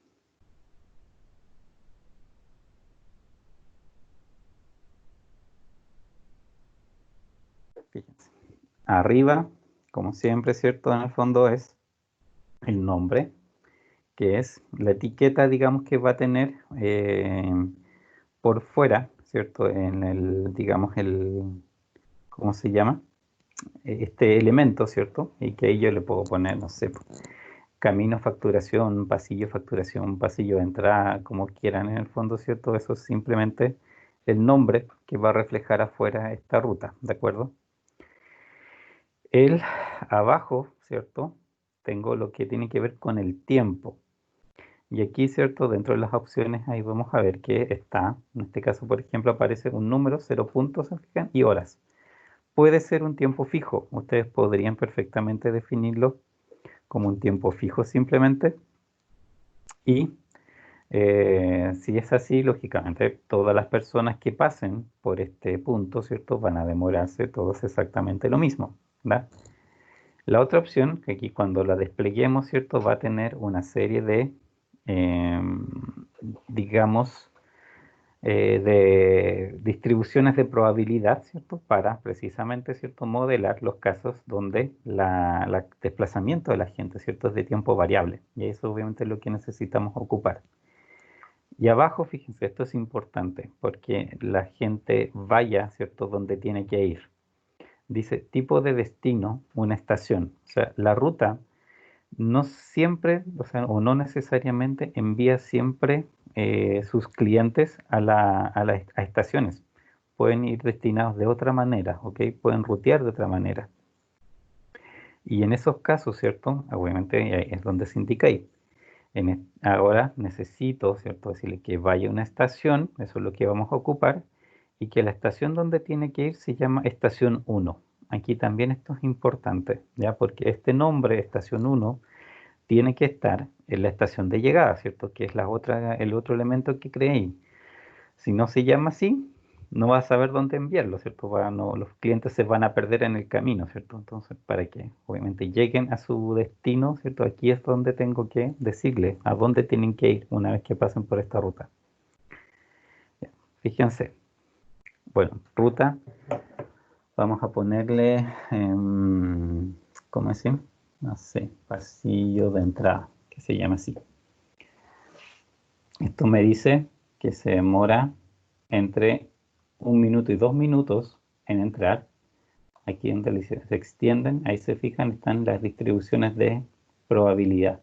Speaker 1: Fíjense. Arriba, como siempre, ¿cierto? En el fondo es el nombre, que es la etiqueta, digamos, que va a tener por fuera, ¿cierto? Digamos, ¿cómo se llama? Este elemento, ¿cierto? Y que ahí yo le puedo poner, no sé, camino facturación, pasillo de entrada, como quieran en el fondo, ¿cierto? Eso es simplemente el nombre que va a reflejar afuera esta ruta, ¿de acuerdo? Abajo, ¿cierto? Tengo lo que tiene que ver con el tiempo. Y aquí, ¿cierto? Dentro de las opciones, ahí vamos a ver que está, en este caso, por ejemplo, aparece un número, 0 puntos, ¿se fijan? Y horas. Puede ser un tiempo fijo. Ustedes podrían perfectamente definirlo como un tiempo fijo simplemente. Y Si es así, lógicamente, todas las personas que pasen por este punto, ¿cierto? Van a demorarse todos exactamente lo mismo, ¿verdad? La otra opción, que aquí cuando la despleguemos, ¿cierto? Va a tener una serie de, em, digamos, de distribuciones de probabilidad, ¿cierto? Para precisamente, ¿cierto? Modelar los casos donde el desplazamiento de la gente, ¿cierto? Es de tiempo variable. Y eso obviamente es lo que necesitamos ocupar. Y abajo, fíjense, esto es importante porque la gente vaya, ¿cierto? Donde tiene que ir. Dice tipo de destino, una estación. O sea, la ruta no siempre, o sea, o no necesariamente envía siempre sus clientes a estaciones. Pueden ir destinados de otra manera, ¿ok? Pueden rutear de otra manera. Y en esos casos, ¿cierto? Obviamente ahí es donde se indica ahí. Ahora necesito, ¿cierto? Decirle que vaya a una estación, eso es lo que vamos a ocupar, y que la estación donde tiene que ir se llama estación 1. Aquí también esto es importante, ¿ya? Porque este nombre, estación 1, tiene que estar en la estación de llegada, ¿cierto? Que es el otro elemento que creé. Si no se llama así, no vas a saber dónde enviarlo, ¿cierto? Los clientes se van a perder en el camino, ¿cierto? Entonces, para que obviamente lleguen a su destino, ¿cierto? Aquí es donde tengo que decirle a dónde tienen que ir una vez que pasen por esta ruta. Fíjense, bueno, ruta, vamos a ponerle, ¿cómo decir? No sé, pasillo de entrada, que se llama así. Esto me dice que se demora entre 1 minuto y 2 minutos en entrar. Aquí donde se extienden, ahí se fijan, están las distribuciones de probabilidad.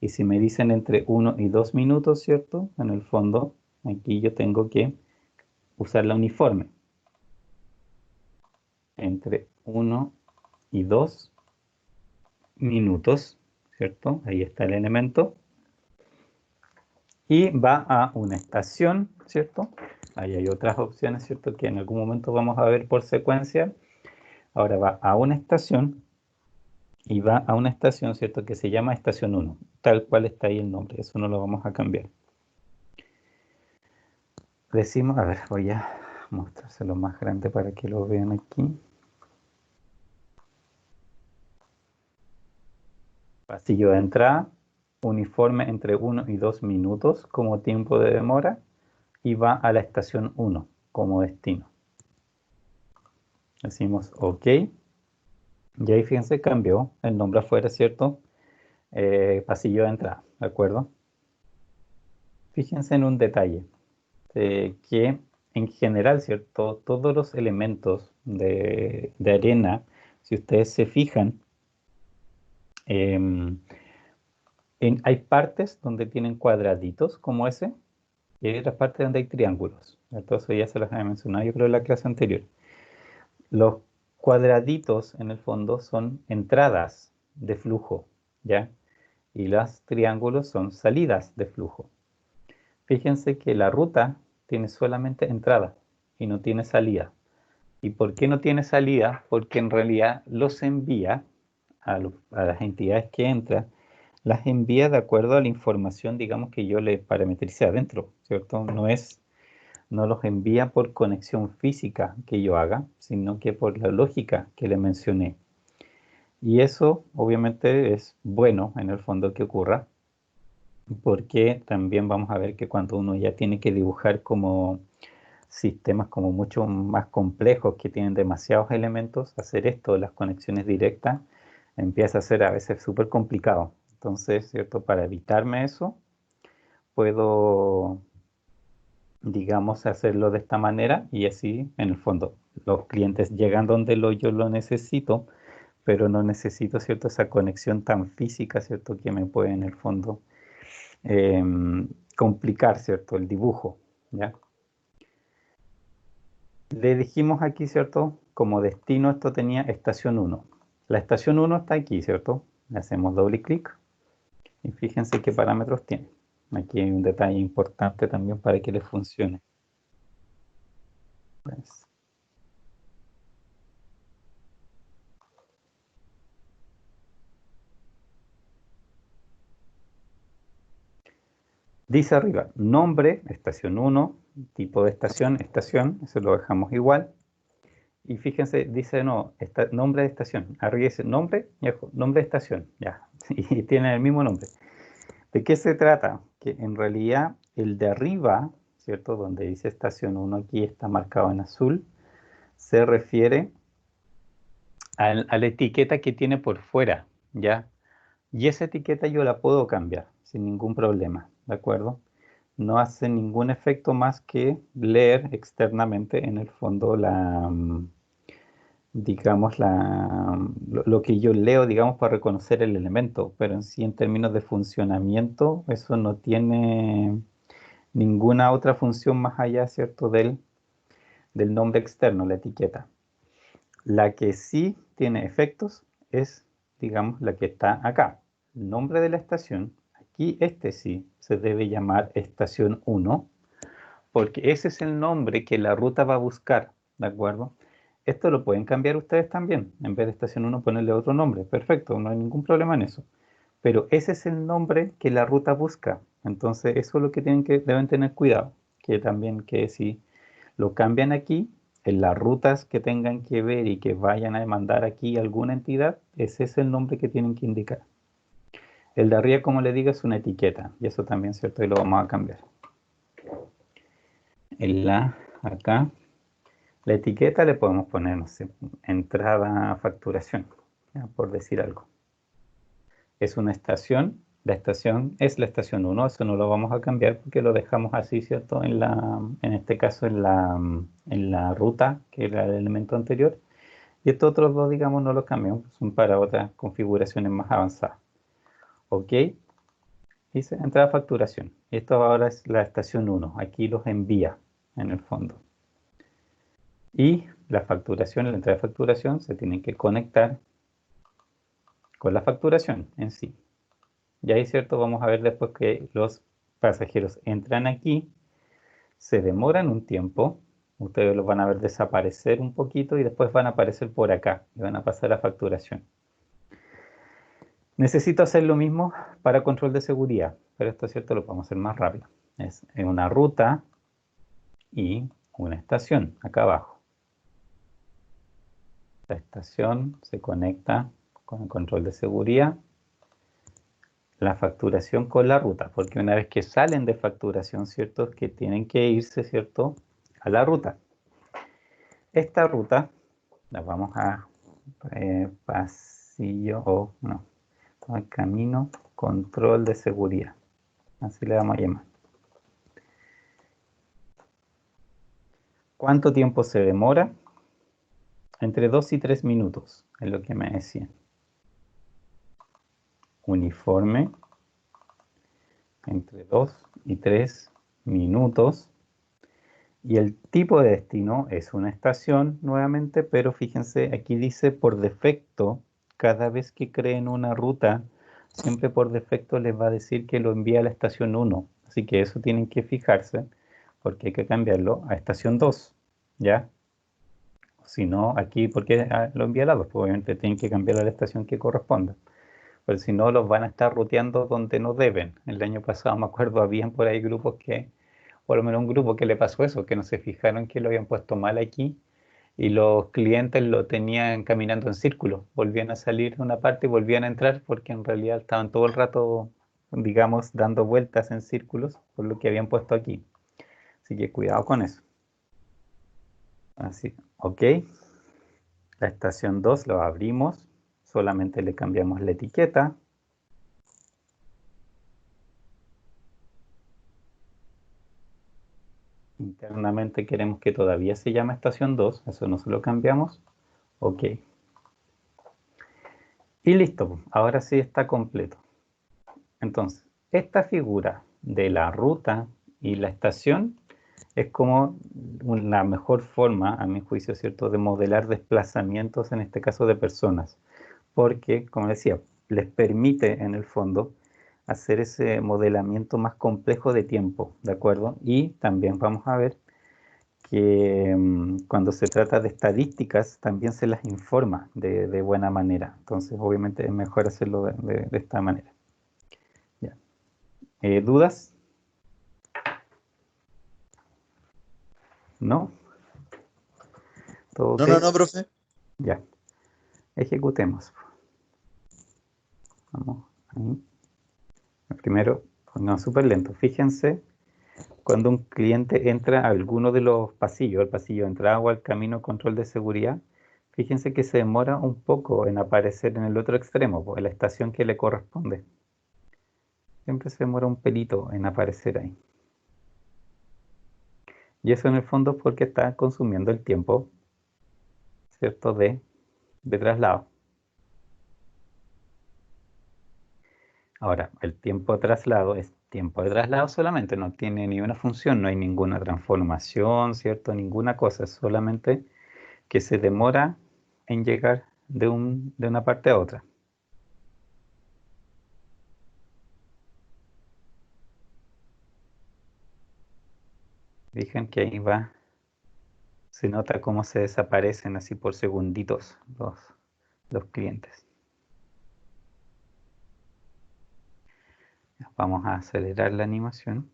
Speaker 1: Y si me dicen entre 1 y 2 minutos, ¿cierto? En el fondo, aquí yo tengo que usar la uniforme. Entre 1 y 2 minutos, ¿cierto? Ahí está el elemento. Y va a una estación, ¿cierto? Ahí hay otras opciones, ¿cierto? Que en algún momento vamos a ver por secuencia. Ahora va a una estación y va a una estación, ¿cierto? Que se llama estación 1, tal cual está ahí el nombre, eso no lo vamos a cambiar. Decimos, a ver, voy a mostrárselo más grande para que lo vean aquí. Pasillo de entrada, uniforme entre 1 y 2 minutos como tiempo de demora y va a la estación 1 como destino. Decimos OK. Y ahí fíjense, cambió el nombre afuera, ¿cierto? Pasillo de entrada, ¿de acuerdo? Fíjense en un detalle, que en general, ¿cierto? Todos los elementos de arena, si ustedes se fijan, em, hay partes donde tienen cuadraditos como ese, y hay otras partes donde hay triángulos. Entonces ya se los había mencionado, yo creo, en la clase anterior. Los cuadraditos, en el fondo, son entradas de flujo, ¿ya? Y los triángulos son salidas de flujo. Fíjense que la ruta tiene solamente entrada y no tiene salida. ¿Y por qué no tiene salida? Porque en realidad los envía a las entidades que entran, las envía de acuerdo a la información, digamos, que yo le parametricé adentro, ¿cierto? No los envía por conexión física que yo haga, sino que por la lógica que le mencioné. Y eso obviamente es bueno en el fondo que ocurra, porque también vamos a ver que cuando uno ya tiene que dibujar como sistemas como mucho más complejos que tienen demasiados elementos, hacer esto, las conexiones directas, empieza a ser a veces súper complicado. Entonces, ¿cierto? Para evitarme eso, puedo, digamos, hacerlo de esta manera y así, en el fondo, los clientes llegan donde yo lo necesito, pero no necesito, ¿cierto? Esa conexión tan física, ¿cierto? Que me puede, en el fondo, complicar, ¿cierto? El dibujo, ¿ya? Le dijimos aquí, ¿cierto? Como destino esto tenía estación 1. La estación 1 está aquí, ¿cierto? Le hacemos doble clic y fíjense qué parámetros tiene. Aquí hay un detalle importante también para que le funcione. Pues, Dice arriba, nombre, estación 1, tipo de estación, estación, eso lo dejamos igual. Y fíjense, dice no, nombre de estación. Arriba dice nombre, y abajo, nombre de estación, ya. Y tienen el mismo nombre. ¿De qué se trata? Que en realidad el de arriba, ¿cierto? Donde dice estación 1 aquí está marcado en azul, se refiere a la etiqueta que tiene por fuera, ¿ya? Y esa etiqueta yo la puedo cambiar sin ningún problema, ¿de acuerdo? No hace ningún efecto más que leer externamente en el fondo digamos, lo que yo leo, digamos, para reconocer el elemento, pero en sí, en términos de funcionamiento, eso no tiene ninguna otra función más allá, ¿cierto?, del nombre externo, la etiqueta. La que sí tiene efectos es, digamos, la que está acá. El nombre de la estación, aquí este sí se debe llamar estación 1, porque ese es el nombre que la ruta va a buscar, ¿de acuerdo? Esto lo pueden cambiar ustedes también. En vez de estación 1 ponerle otro nombre. Perfecto, no hay ningún problema en eso. Pero ese es el nombre que la ruta busca. Entonces, eso es lo que deben tener cuidado. Que también que si lo cambian aquí, en las rutas que tengan que ver y que vayan a demandar aquí alguna entidad, ese es el nombre que tienen que indicar. El de arriba, como le digo, es una etiqueta. Y eso también, ¿cierto? Y lo vamos a cambiar. Acá, la etiqueta le podemos poner, no sé, entrada facturación, ¿ya? Por decir algo. Es una estación, la estación es la estación 1, eso no lo vamos a cambiar porque lo dejamos así, ¿cierto? En este caso en la ruta, que era el elemento anterior. Y estos otros dos, digamos, no los cambiamos, son para otras configuraciones más avanzadas. ¿Ok? Dice entrada facturación. Y esto ahora es la estación 1, aquí los envía en el fondo. Y la facturación, la entrada de facturación se tienen que conectar con la facturación en sí. Y ahí, ¿cierto? Vamos a ver después que los pasajeros entran aquí, se demoran un tiempo, ustedes los van a ver desaparecer un poquito y después van a aparecer por acá y van a pasar a facturación. Necesito hacer lo mismo para control de seguridad, pero esto, ¿cierto? Lo podemos hacer más rápido. Es en una ruta y una estación acá abajo. La estación se conecta con el control de seguridad, la facturación con la ruta, porque una vez que salen de facturación, ¿cierto? Es que tienen que irse, ¿cierto? A la ruta. Esta ruta la vamos a pasillo o no, camino control de seguridad. Así le vamos a llamar. ¿Cuánto tiempo se demora? Entre 2 y 3 minutos, es lo que me decían. Uniforme, entre 2 y 3 minutos. Y el tipo de destino es una estación nuevamente, pero fíjense, aquí dice por defecto, cada vez que creen una ruta, siempre por defecto les va a decir que lo envía a la estación 1. Así que eso tienen que fijarse, porque hay que cambiarlo a estación 2, ¿ya? Si no, aquí, ¿por qué lo envía a la 2? Pues obviamente tienen que cambiar a la estación que corresponda. Pero si no, los van a estar ruteando donde no deben. El año pasado, me acuerdo, habían por ahí grupos que por lo menos un grupo que le pasó eso, que no se fijaron que lo habían puesto mal aquí y los clientes lo tenían caminando en círculo. Volvían a salir de una parte y volvían a entrar porque en realidad estaban todo el rato, digamos, dando vueltas en círculos por lo que habían puesto aquí. Así que cuidado con eso. Así, ok. La estación 2 lo abrimos, solamente le cambiamos la etiqueta. Internamente queremos que todavía se llame estación 2, eso no se lo cambiamos. Ok. Y listo, ahora sí está completo. Entonces, esta figura de la ruta y la estación es como la mejor forma, a mi juicio, ¿cierto?, de modelar desplazamientos, en este caso de personas, porque, como decía, les permite en el fondo hacer ese modelamiento más complejo de tiempo, ¿de acuerdo? Y también vamos a ver que cuando se trata de estadísticas también se las informa de buena manera. Entonces, obviamente es mejor hacerlo de esta manera. Ya. ¿Dudas? ¿No? ¿Todo ok?
Speaker 2: No, profe.
Speaker 1: Ya. Ejecutemos. Vamos ahí. Primero, pongamos súper lento. Fíjense, cuando un cliente entra a alguno de los pasillos, el pasillo de entrada o al camino control de seguridad, fíjense que se demora un poco en aparecer en el otro extremo, en la estación que le corresponde. Siempre se demora un pelito en aparecer ahí. Y eso en el fondo es porque está consumiendo el tiempo, ¿cierto?, de traslado. Ahora, el tiempo de traslado es tiempo de traslado solamente, no tiene ni una función, no hay ninguna transformación, ¿cierto? Ninguna cosa, es solamente que se demora en llegar de una parte a otra. Fijan que ahí va, se nota cómo se desaparecen así por segunditos los clientes. Vamos a acelerar la animación.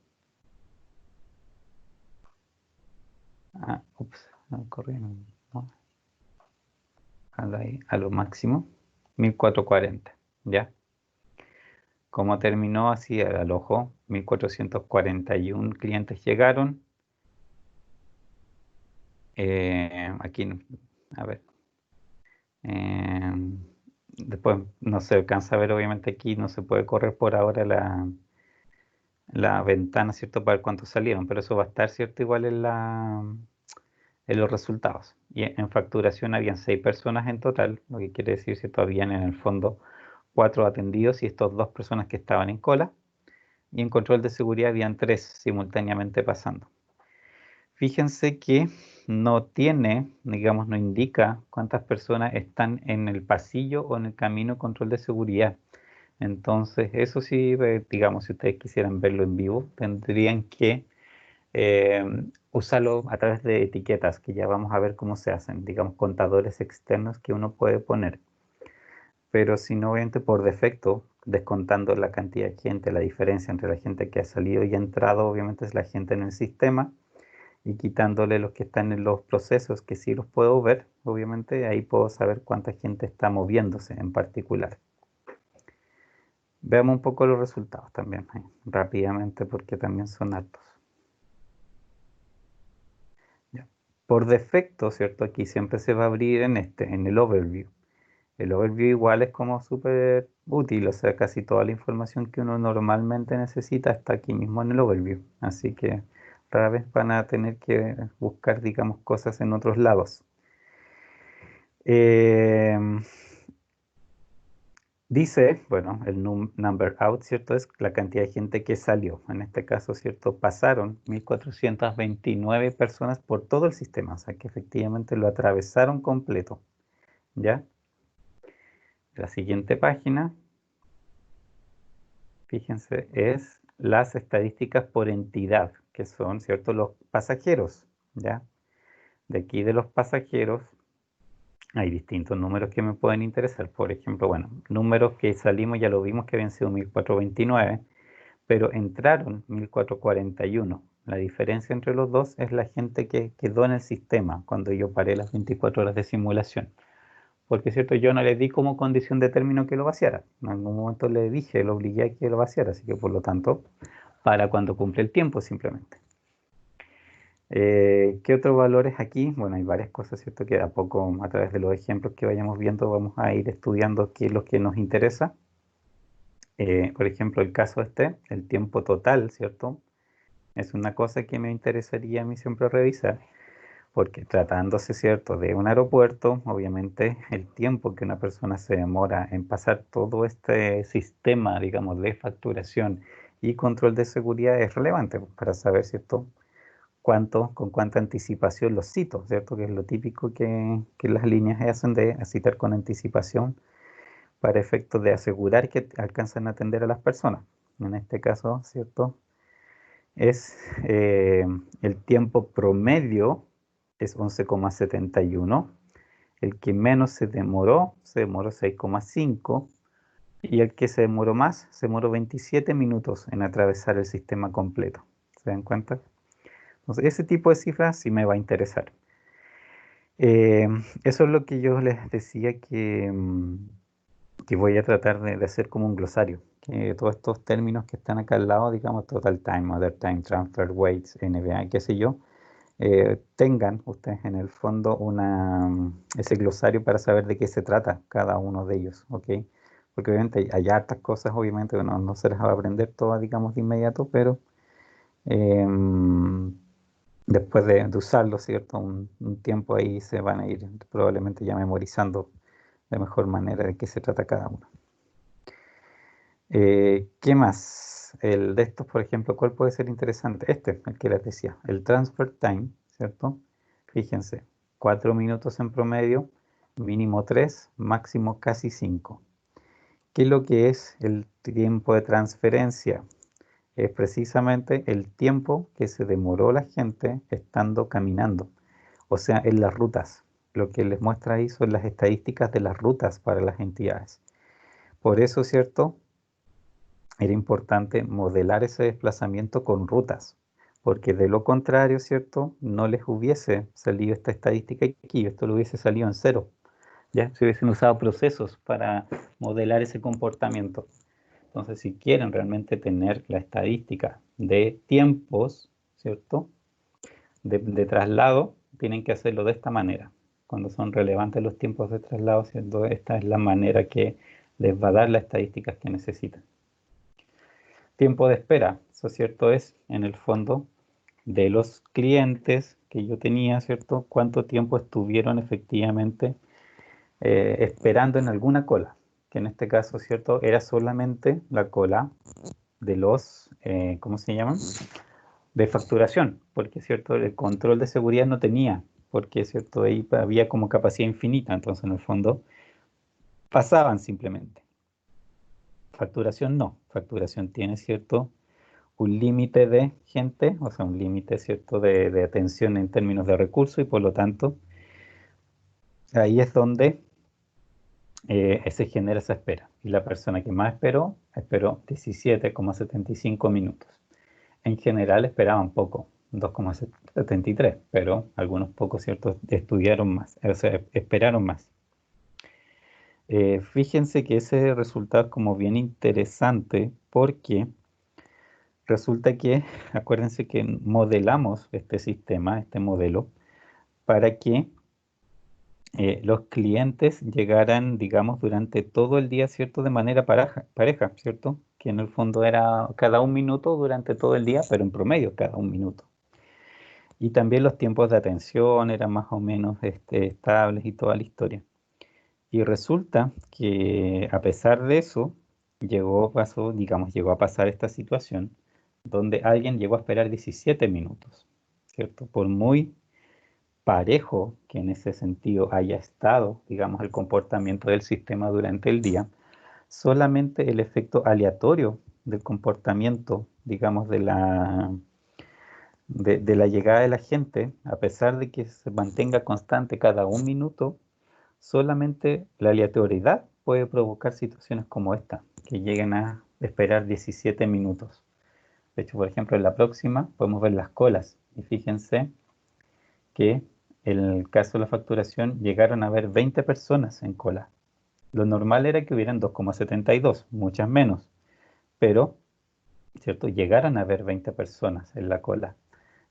Speaker 1: Ups, corriendo. Ahí, a lo máximo, 1440, ¿ya? Como terminó así al ojo, 1441 clientes llegaron. Aquí, a ver. Después no se alcanza a ver, obviamente aquí no se puede correr por ahora la ventana, ¿cierto? Para ver cuántos salieron, pero eso va a estar, ¿cierto? Igual en los resultados. Y en facturación habían 6 personas en total, lo que quiere decir, ¿cierto? Habían en el fondo 4 atendidos y estos 2 personas que estaban en cola. Y en control de seguridad habían 3 simultáneamente pasando. Fíjense que no tiene, digamos, no indica cuántas personas están en el pasillo o en el camino control de seguridad. Entonces, eso sí, digamos, si ustedes quisieran verlo en vivo, tendrían que usarlo a través de etiquetas, que ya vamos a ver cómo se hacen, digamos, contadores externos que uno puede poner. Pero si no, obviamente por defecto, descontando la cantidad de gente, la diferencia entre la gente que ha salido y ha entrado, obviamente es la gente en el sistema, y quitándole los que están en los procesos, que sí los puedo ver, obviamente ahí puedo saber cuánta gente está moviéndose en particular. Veamos un poco los resultados también, rápidamente, porque también son altos. Ya. Por defecto, ¿cierto? Aquí siempre se va a abrir en el overview. El overview igual es como súper útil, o sea, casi toda la información que uno normalmente necesita está aquí mismo en el overview. Así que rara vez van a tener que buscar, digamos, cosas en otros lados. Dice, bueno, el number out, ¿cierto? Es la cantidad de gente que salió. En este caso, ¿cierto? Pasaron 1429 personas por todo el sistema, o sea que efectivamente lo atravesaron completo, ¿ya? La siguiente página, fíjense, es las estadísticas por entidad, que son, ¿cierto? Los pasajeros, ¿ya? De aquí de los pasajeros hay distintos números que me pueden interesar. Por ejemplo, bueno, números que salimos, ya lo vimos que habían sido 1429, pero entraron 1441. La diferencia entre los dos es la gente que quedó en el sistema cuando yo paré las 24 horas de simulación. Porque, cierto, yo no le di como condición de término que lo vaciara. En algún momento le dije, lo obligué a que lo vaciara, así que por lo tanto, para cuando cumple el tiempo simplemente. ¿Qué otros valores aquí? Bueno, hay varias cosas, ¿cierto? Que a poco, a través de los ejemplos que vayamos viendo, vamos a ir estudiando qué es lo que nos interesa. Por ejemplo, el caso el tiempo total, ¿cierto? Es una cosa que me interesaría a mí siempre revisar, porque tratándose, ¿cierto?, de un aeropuerto, obviamente el tiempo que una persona se demora en pasar todo este sistema, digamos, de facturación y control de seguridad es relevante para saber, ¿cierto?, con cuánta anticipación los cito, ¿cierto?, que es lo típico que las líneas hacen de citar con anticipación para efectos de asegurar que alcanzan a atender a las personas. En este caso, ¿cierto?, es el tiempo promedio es 11,71. El que menos se demoró 6,5. Y el que se demoró más, se demoró 27 minutos en atravesar el sistema completo. ¿Se dan cuenta? Entonces, ese tipo de cifras sí me va a interesar. Eh, Eso es lo que yo les decía que voy a tratar de hacer como un glosario. Que todos estos términos que están acá al lado, digamos, total time, mother time, transfer, weights, NBA, qué sé yo, tengan ustedes en el fondo ese glosario para saber de qué se trata cada uno de ellos, ¿ok? Porque obviamente hay hartas cosas, obviamente, no se las va a aprender todas, digamos, de inmediato, pero después de usarlo, ¿cierto? Un tiempo ahí se van a ir probablemente ya memorizando de mejor manera de qué se trata cada uno. ¿Qué más? El de estos, por ejemplo, ¿cuál puede ser interesante? El que les decía, el transfer time, ¿cierto? Fíjense, 4 minutos en promedio, mínimo 3, máximo casi 5. ¿Qué es lo que es el tiempo de transferencia? Es precisamente el tiempo que se demoró la gente estando caminando, o sea, en las rutas. Lo que les muestra ahí son las estadísticas de las rutas para las entidades. Por eso, ¿cierto? Era importante modelar ese desplazamiento con rutas, porque de lo contrario, ¿cierto? No les hubiese salido esta estadística aquí, esto lo hubiese salido en cero, ¿ya? Se hubiesen usado procesos para modelar ese comportamiento. Entonces, si quieren realmente tener la estadística de tiempos, ¿cierto? De traslado, tienen que hacerlo de esta manera. Cuando son relevantes los tiempos de traslado, ¿cierto? Esta es la manera que les va a dar las estadísticas que necesitan. Tiempo de espera, eso cierto es, en el fondo, de los clientes que yo tenía, ¿cierto? Cuánto tiempo estuvieron efectivamente esperando en alguna cola, que en este caso, ¿cierto? Era solamente la cola de los, ¿cómo se llaman? De facturación, porque, ¿cierto? El control de seguridad no tenía, porque, ¿cierto? Ahí había como capacidad infinita, entonces en el fondo pasaban simplemente. Facturación no, facturación tiene, ¿cierto? Un límite de gente, o sea, un límite, ¿cierto?, de atención en términos de recursos y por lo tanto, ahí es donde se genera esa espera. Y la persona que más esperó 17,75 minutos. En general esperaban poco, 2,73, pero algunos pocos, ¿cierto?, estudiaron más, o sea, esperaron más. Fíjense que ese resultado es como bien interesante porque resulta que, acuérdense que modelamos este sistema, este modelo, para que los clientes llegaran, digamos, durante todo el día, ¿cierto? De manera pareja, ¿cierto? Que en el fondo era cada un minuto durante todo el día, pero en promedio cada un minuto. Y también los tiempos de atención eran más o menos estables y toda la historia. Y resulta que a pesar de eso, llegó a pasar esta situación donde alguien llegó a esperar 17 minutos, ¿cierto? Por muy parejo que en ese sentido haya estado, digamos, el comportamiento del sistema durante el día, solamente el efecto aleatorio del comportamiento, digamos, de la llegada de la gente, a pesar de que se mantenga constante cada un minuto, solamente la aleatoriedad puede provocar situaciones como esta, que lleguen a esperar 17 minutos. De hecho, por ejemplo, en la próxima podemos ver las colas. Y fíjense que en el caso de la facturación llegaron a haber 20 personas en cola. Lo normal era que hubieran 2,72, muchas menos, pero, ¿cierto? Llegaron a haber 20 personas en la cola.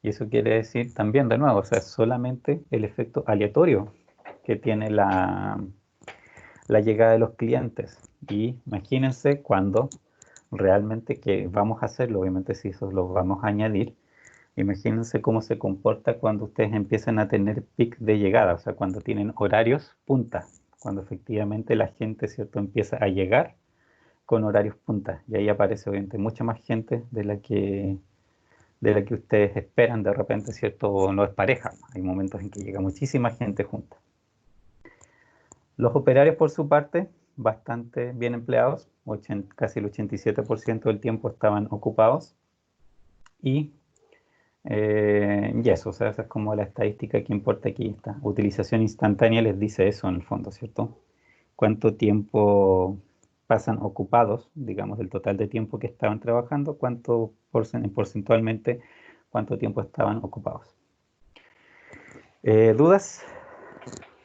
Speaker 1: Y eso quiere decir también, de nuevo, o sea, solamente el efecto aleatorio que tiene la llegada de los clientes. Y imagínense cuando realmente que vamos a hacerlo, obviamente si eso lo vamos a añadir, imagínense cómo se comporta cuando ustedes empiezan a tener pic de llegada, o sea, cuando tienen horarios punta, cuando efectivamente la gente, ¿cierto?, empieza a llegar con horarios punta. Y ahí aparece obviamente mucha más gente de la que ustedes esperan de repente, ¿cierto? No es pareja. Hay momentos en que llega muchísima gente junta. Los operarios, por su parte, bastante bien empleados, casi el 87% del tiempo estaban ocupados. Y eso, o sea, esa es como la estadística que importa aquí. Esta utilización instantánea les dice eso en el fondo, ¿cierto? Cuánto tiempo pasan ocupados, digamos, del total de tiempo que estaban trabajando, cuánto porcentualmente cuánto tiempo estaban ocupados. ¿Dudas?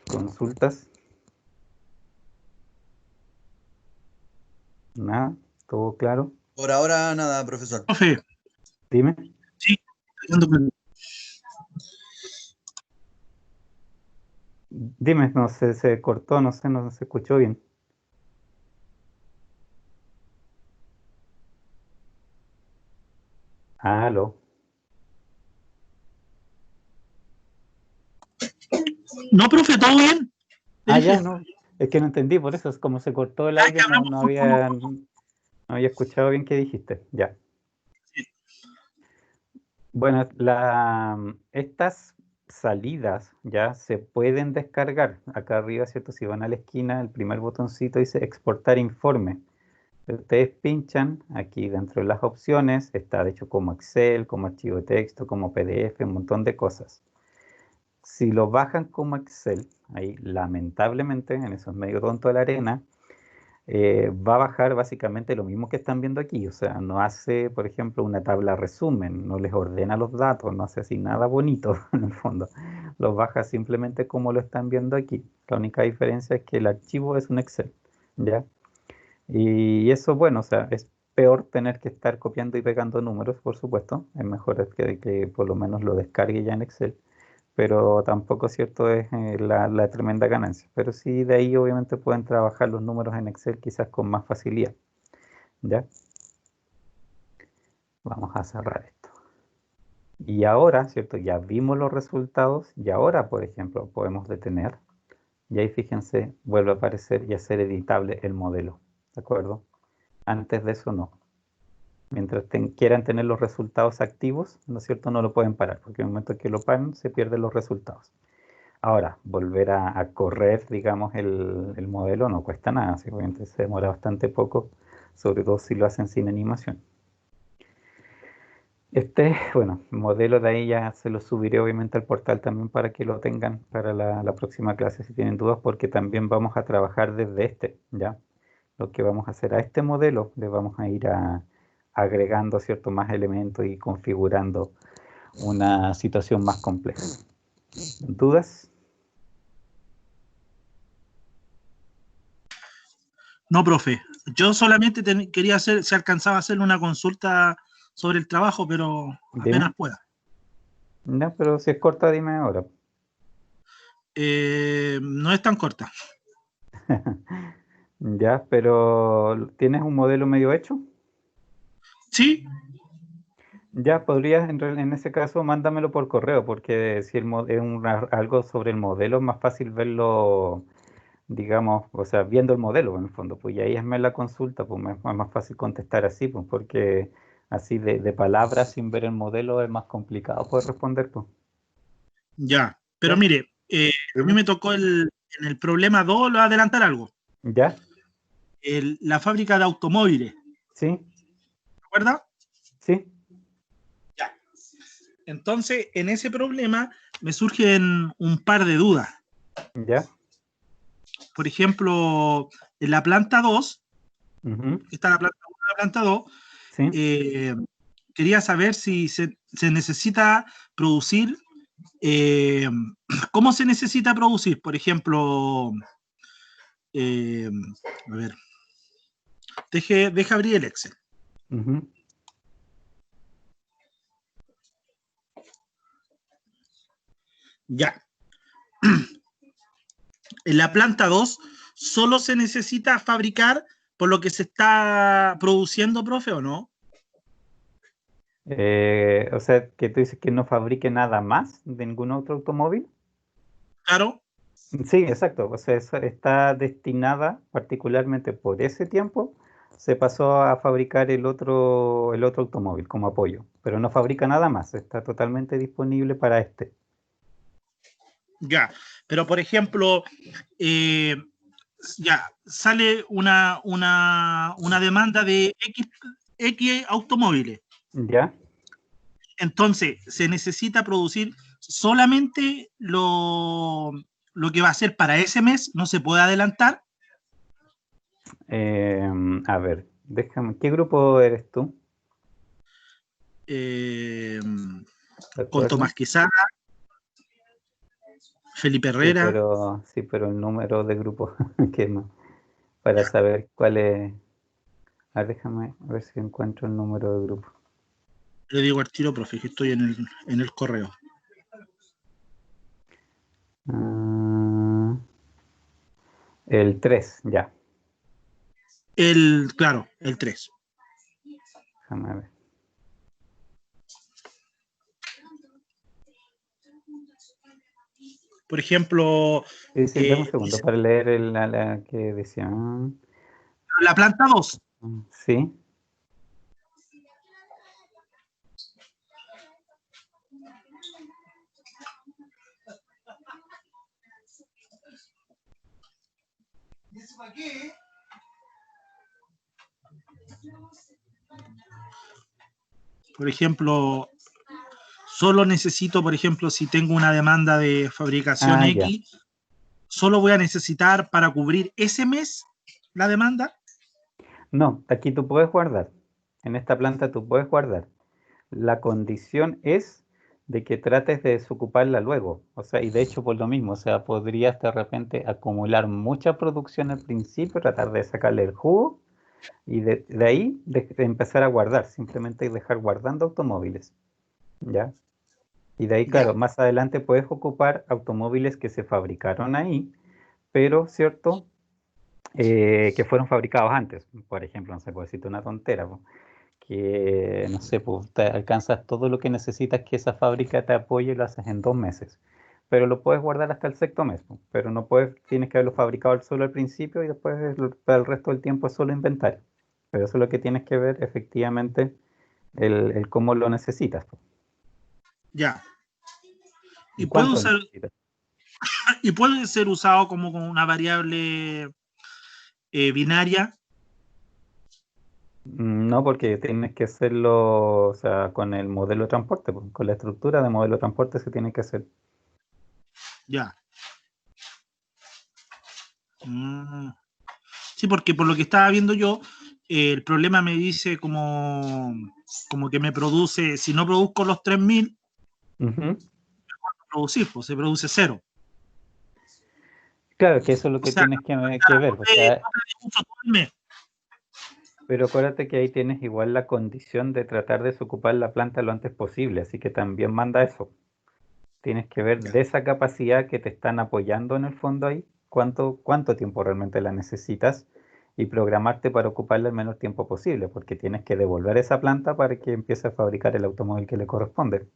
Speaker 1: ¿Consultas? ¿Nada? ¿Todo claro?
Speaker 2: Por ahora nada, profesor.
Speaker 3: Profe,
Speaker 1: Dime.
Speaker 3: sí,
Speaker 1: Dime, no sé, se cortó, no sé, no se escuchó bien. Aló.
Speaker 3: no, profe, todo bien.
Speaker 1: Ah,
Speaker 3: Dije,
Speaker 1: ya, no. Es que no entendí, por eso es como se cortó el audio, no había escuchado bien qué dijiste. Ya. Bueno, estas salidas ya se pueden descargar. Acá arriba, ¿cierto? Si van a la esquina, el primer botoncito dice exportar informe. Ustedes pinchan aquí dentro de las opciones, está de hecho como Excel, como archivo de texto, como PDF, un montón de cosas. Si lo bajan como Excel, ahí lamentablemente en esos medio tonto de la arena, va a bajar básicamente lo mismo que están viendo aquí. O sea, no hace, por ejemplo, una tabla resumen, no les ordena los datos, no hace así nada bonito en el fondo. Los baja simplemente como lo están viendo aquí. La única diferencia es que el archivo es un Excel, ¿ya? Y eso, bueno, o sea, es peor tener que estar copiando y pegando números, por supuesto. Es mejor que por lo menos lo descargue ya en Excel, pero tampoco cierto es la tremenda ganancia. Pero sí, de ahí obviamente pueden trabajar los números en Excel quizás con más facilidad. ¿Ya? Vamos a cerrar esto. Y ahora, ¿cierto? Ya vimos los resultados y ahora, por ejemplo, podemos detener. Y ahí fíjense, vuelve a aparecer y a ser editable el modelo. ¿De acuerdo? Antes de eso no. Mientras quieran tener los resultados activos, ¿no es cierto? No lo pueden parar, porque en el momento que lo paran, se pierden los resultados. Ahora, volver a correr, digamos, el modelo no cuesta nada, simplemente se demora bastante poco, sobre todo si lo hacen sin animación. Bueno, modelo de ahí ya se lo subiré obviamente al portal también para que lo tengan para la próxima clase si tienen dudas, porque también vamos a trabajar desde ¿ya? Lo que vamos a hacer a este modelo, le vamos a ir agregando, ¿cierto?, más elementos y configurando una situación más compleja. ¿Dudas?
Speaker 3: no, profe. Yo solamente quería hacer, se alcanzaba a hacer una consulta sobre el trabajo, pero
Speaker 1: Dime.
Speaker 3: apenas pueda.
Speaker 1: No, pero si es corta, dime ahora.
Speaker 3: No es tan corta.
Speaker 1: Ya, pero ¿tienes un modelo medio hecho?
Speaker 3: Sí,
Speaker 1: Ya, podrías, en ese caso, mándamelo por correo, porque si es algo sobre el modelo, es más fácil verlo, digamos, o sea, viendo el modelo en el fondo, pues y ahí hazme la consulta, pues es más fácil contestar así, pues porque así de palabras sin ver el modelo es más complicado poder responder, pues.
Speaker 3: ya. Pero
Speaker 1: ¿Ya?
Speaker 3: mire, a mí
Speaker 1: Dime.
Speaker 3: me tocó en el problema 2 adelantar algo.
Speaker 1: ¿Ya?
Speaker 3: La fábrica de automóviles,
Speaker 1: ¿Sí?
Speaker 3: ¿recuerda?
Speaker 1: ¿Sí?
Speaker 3: Ya. Entonces, en ese problema me surgen un par de dudas.
Speaker 1: ¿Ya?
Speaker 3: Por ejemplo, en la planta 2,
Speaker 1: Ujú.
Speaker 3: está la planta 1 y la planta 2,
Speaker 1: ¿Sí?
Speaker 3: quería saber si se necesita producir, ¿cómo se necesita producir? Por ejemplo, a ver, deja abrir el Excel.
Speaker 1: Ujú.
Speaker 3: Ya. En la planta 2 solo se necesita fabricar por lo que se está produciendo, profe, ¿o no?
Speaker 1: O sea, que tú dices que no fabrique nada más de ningún otro automóvil.
Speaker 3: Claro.
Speaker 1: Sí, exacto. O sea, está destinada particularmente por ese tiempo. Se pasó a fabricar el otro automóvil como apoyo, pero no fabrica nada más. Está totalmente disponible para este.
Speaker 3: Ya, pero por ejemplo, eh, ya sale una demanda de X automóviles.
Speaker 1: ¿Ya?
Speaker 3: Entonces, se necesita producir solamente lo que va a ser para ese mes, no se puede adelantar.
Speaker 1: A ver, déjame. ¿Qué grupo eres tú?
Speaker 3: con Tomás Quesada, Felipe Herrera.
Speaker 1: Sí, pero el número de grupos que no, para saber cuál es. A ver, déjame a ver si encuentro el número de grupo.
Speaker 3: Le digo al tiro, profe, que estoy en el correo.
Speaker 1: El 3, ya.
Speaker 3: Claro, el 3.
Speaker 1: Déjame ver.
Speaker 3: Por ejemplo,
Speaker 1: Sí, dame un segundo para leer la que decía.
Speaker 3: la planta 2.
Speaker 1: Sí.
Speaker 3: Por ejemplo, solo necesito, por ejemplo, si tengo una demanda de fabricación X, ya. Solo voy a necesitar para cubrir ese mes la demanda.
Speaker 1: No, aquí tú puedes guardar. En esta planta tú puedes guardar. La condición es de que trates de desocuparla luego. O sea, y de hecho por lo mismo, o sea, podrías de repente acumular mucha producción al principio, tratar de sacarle el jugo y de ahí de empezar a guardar, simplemente dejar guardando automóviles. ¿Ya? Y de ahí, claro, más adelante puedes ocupar automóviles que se fabricaron ahí, pero, ¿cierto? Que fueron fabricados antes. Por ejemplo, no sé, puedo decirte una tontera, que, no sé, pues te alcanzas todo lo que necesitas que esa fábrica te apoye y lo haces en 2 meses. Pero lo puedes guardar hasta el 6.º mes, pero no puedes, tienes que haberlo fabricado solo al principio y después para el resto del tiempo es solo inventario. Pero eso es lo que tienes que ver efectivamente, el cómo lo necesitas.
Speaker 3: Ya.
Speaker 1: ¿Y cuánto necesitas?
Speaker 3: Y puede ser usado como una variable binaria.
Speaker 1: No, porque tienes que hacerlo, o sea, con el modelo de transporte, con la estructura de modelo de transporte se tiene que hacer.
Speaker 3: Ya. Sí, porque por lo que estaba viendo yo, el problema me dice como que me produce, si no produzco los 3.000, producir, pues se produce 0.
Speaker 1: Claro, que eso es lo que tienes que ver. O sea, pero acuérdate que ahí tienes igual la condición de tratar de desocupar la planta lo antes posible, así que también manda eso. Tienes que ver de esa capacidad que te están apoyando en el fondo ahí, cuánto tiempo realmente la necesitas y programarte para ocuparla el menor tiempo posible, porque tienes que devolver esa planta para que empiece a fabricar el automóvil que le corresponde.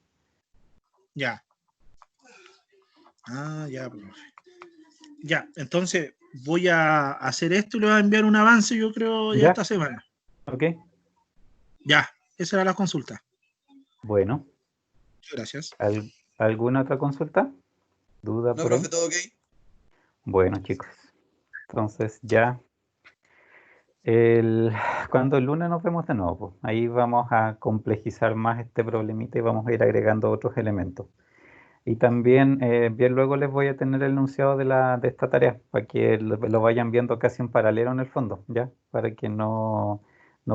Speaker 3: Ya. Ya, profe. Ya, entonces voy a hacer esto y le voy a enviar un avance, yo creo, ya esta semana.
Speaker 1: Ok.
Speaker 3: Ya, esa era la consulta.
Speaker 1: Bueno.
Speaker 3: Gracias.
Speaker 1: ¿Alguna otra consulta? ¿Duda por ahí?
Speaker 2: No, profe, todo ok.
Speaker 1: Bueno, chicos. Entonces ya cuando el lunes nos vemos de nuevo, pues, ahí vamos a complejizar más este problemita y vamos a ir agregando otros elementos. Y también, bien luego les voy a tener el enunciado de esta tarea, para que lo vayan viendo casi en paralelo en el fondo, ¿ya? Para que no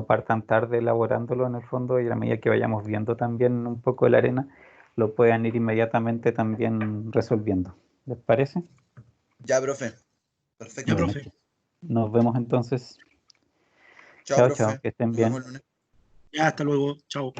Speaker 1: partan tarde elaborándolo en el fondo y a medida que vayamos viendo también un poco de la arena, lo puedan ir inmediatamente también resolviendo. ¿Les parece?
Speaker 2: Ya, profe. Perfecto.
Speaker 3: Ya, profe.
Speaker 1: Nos vemos entonces.
Speaker 2: Chao, profe.
Speaker 1: Que estén
Speaker 2: Nos
Speaker 1: bien.
Speaker 2: vemos el lunes.
Speaker 3: Ya, hasta luego. Chao.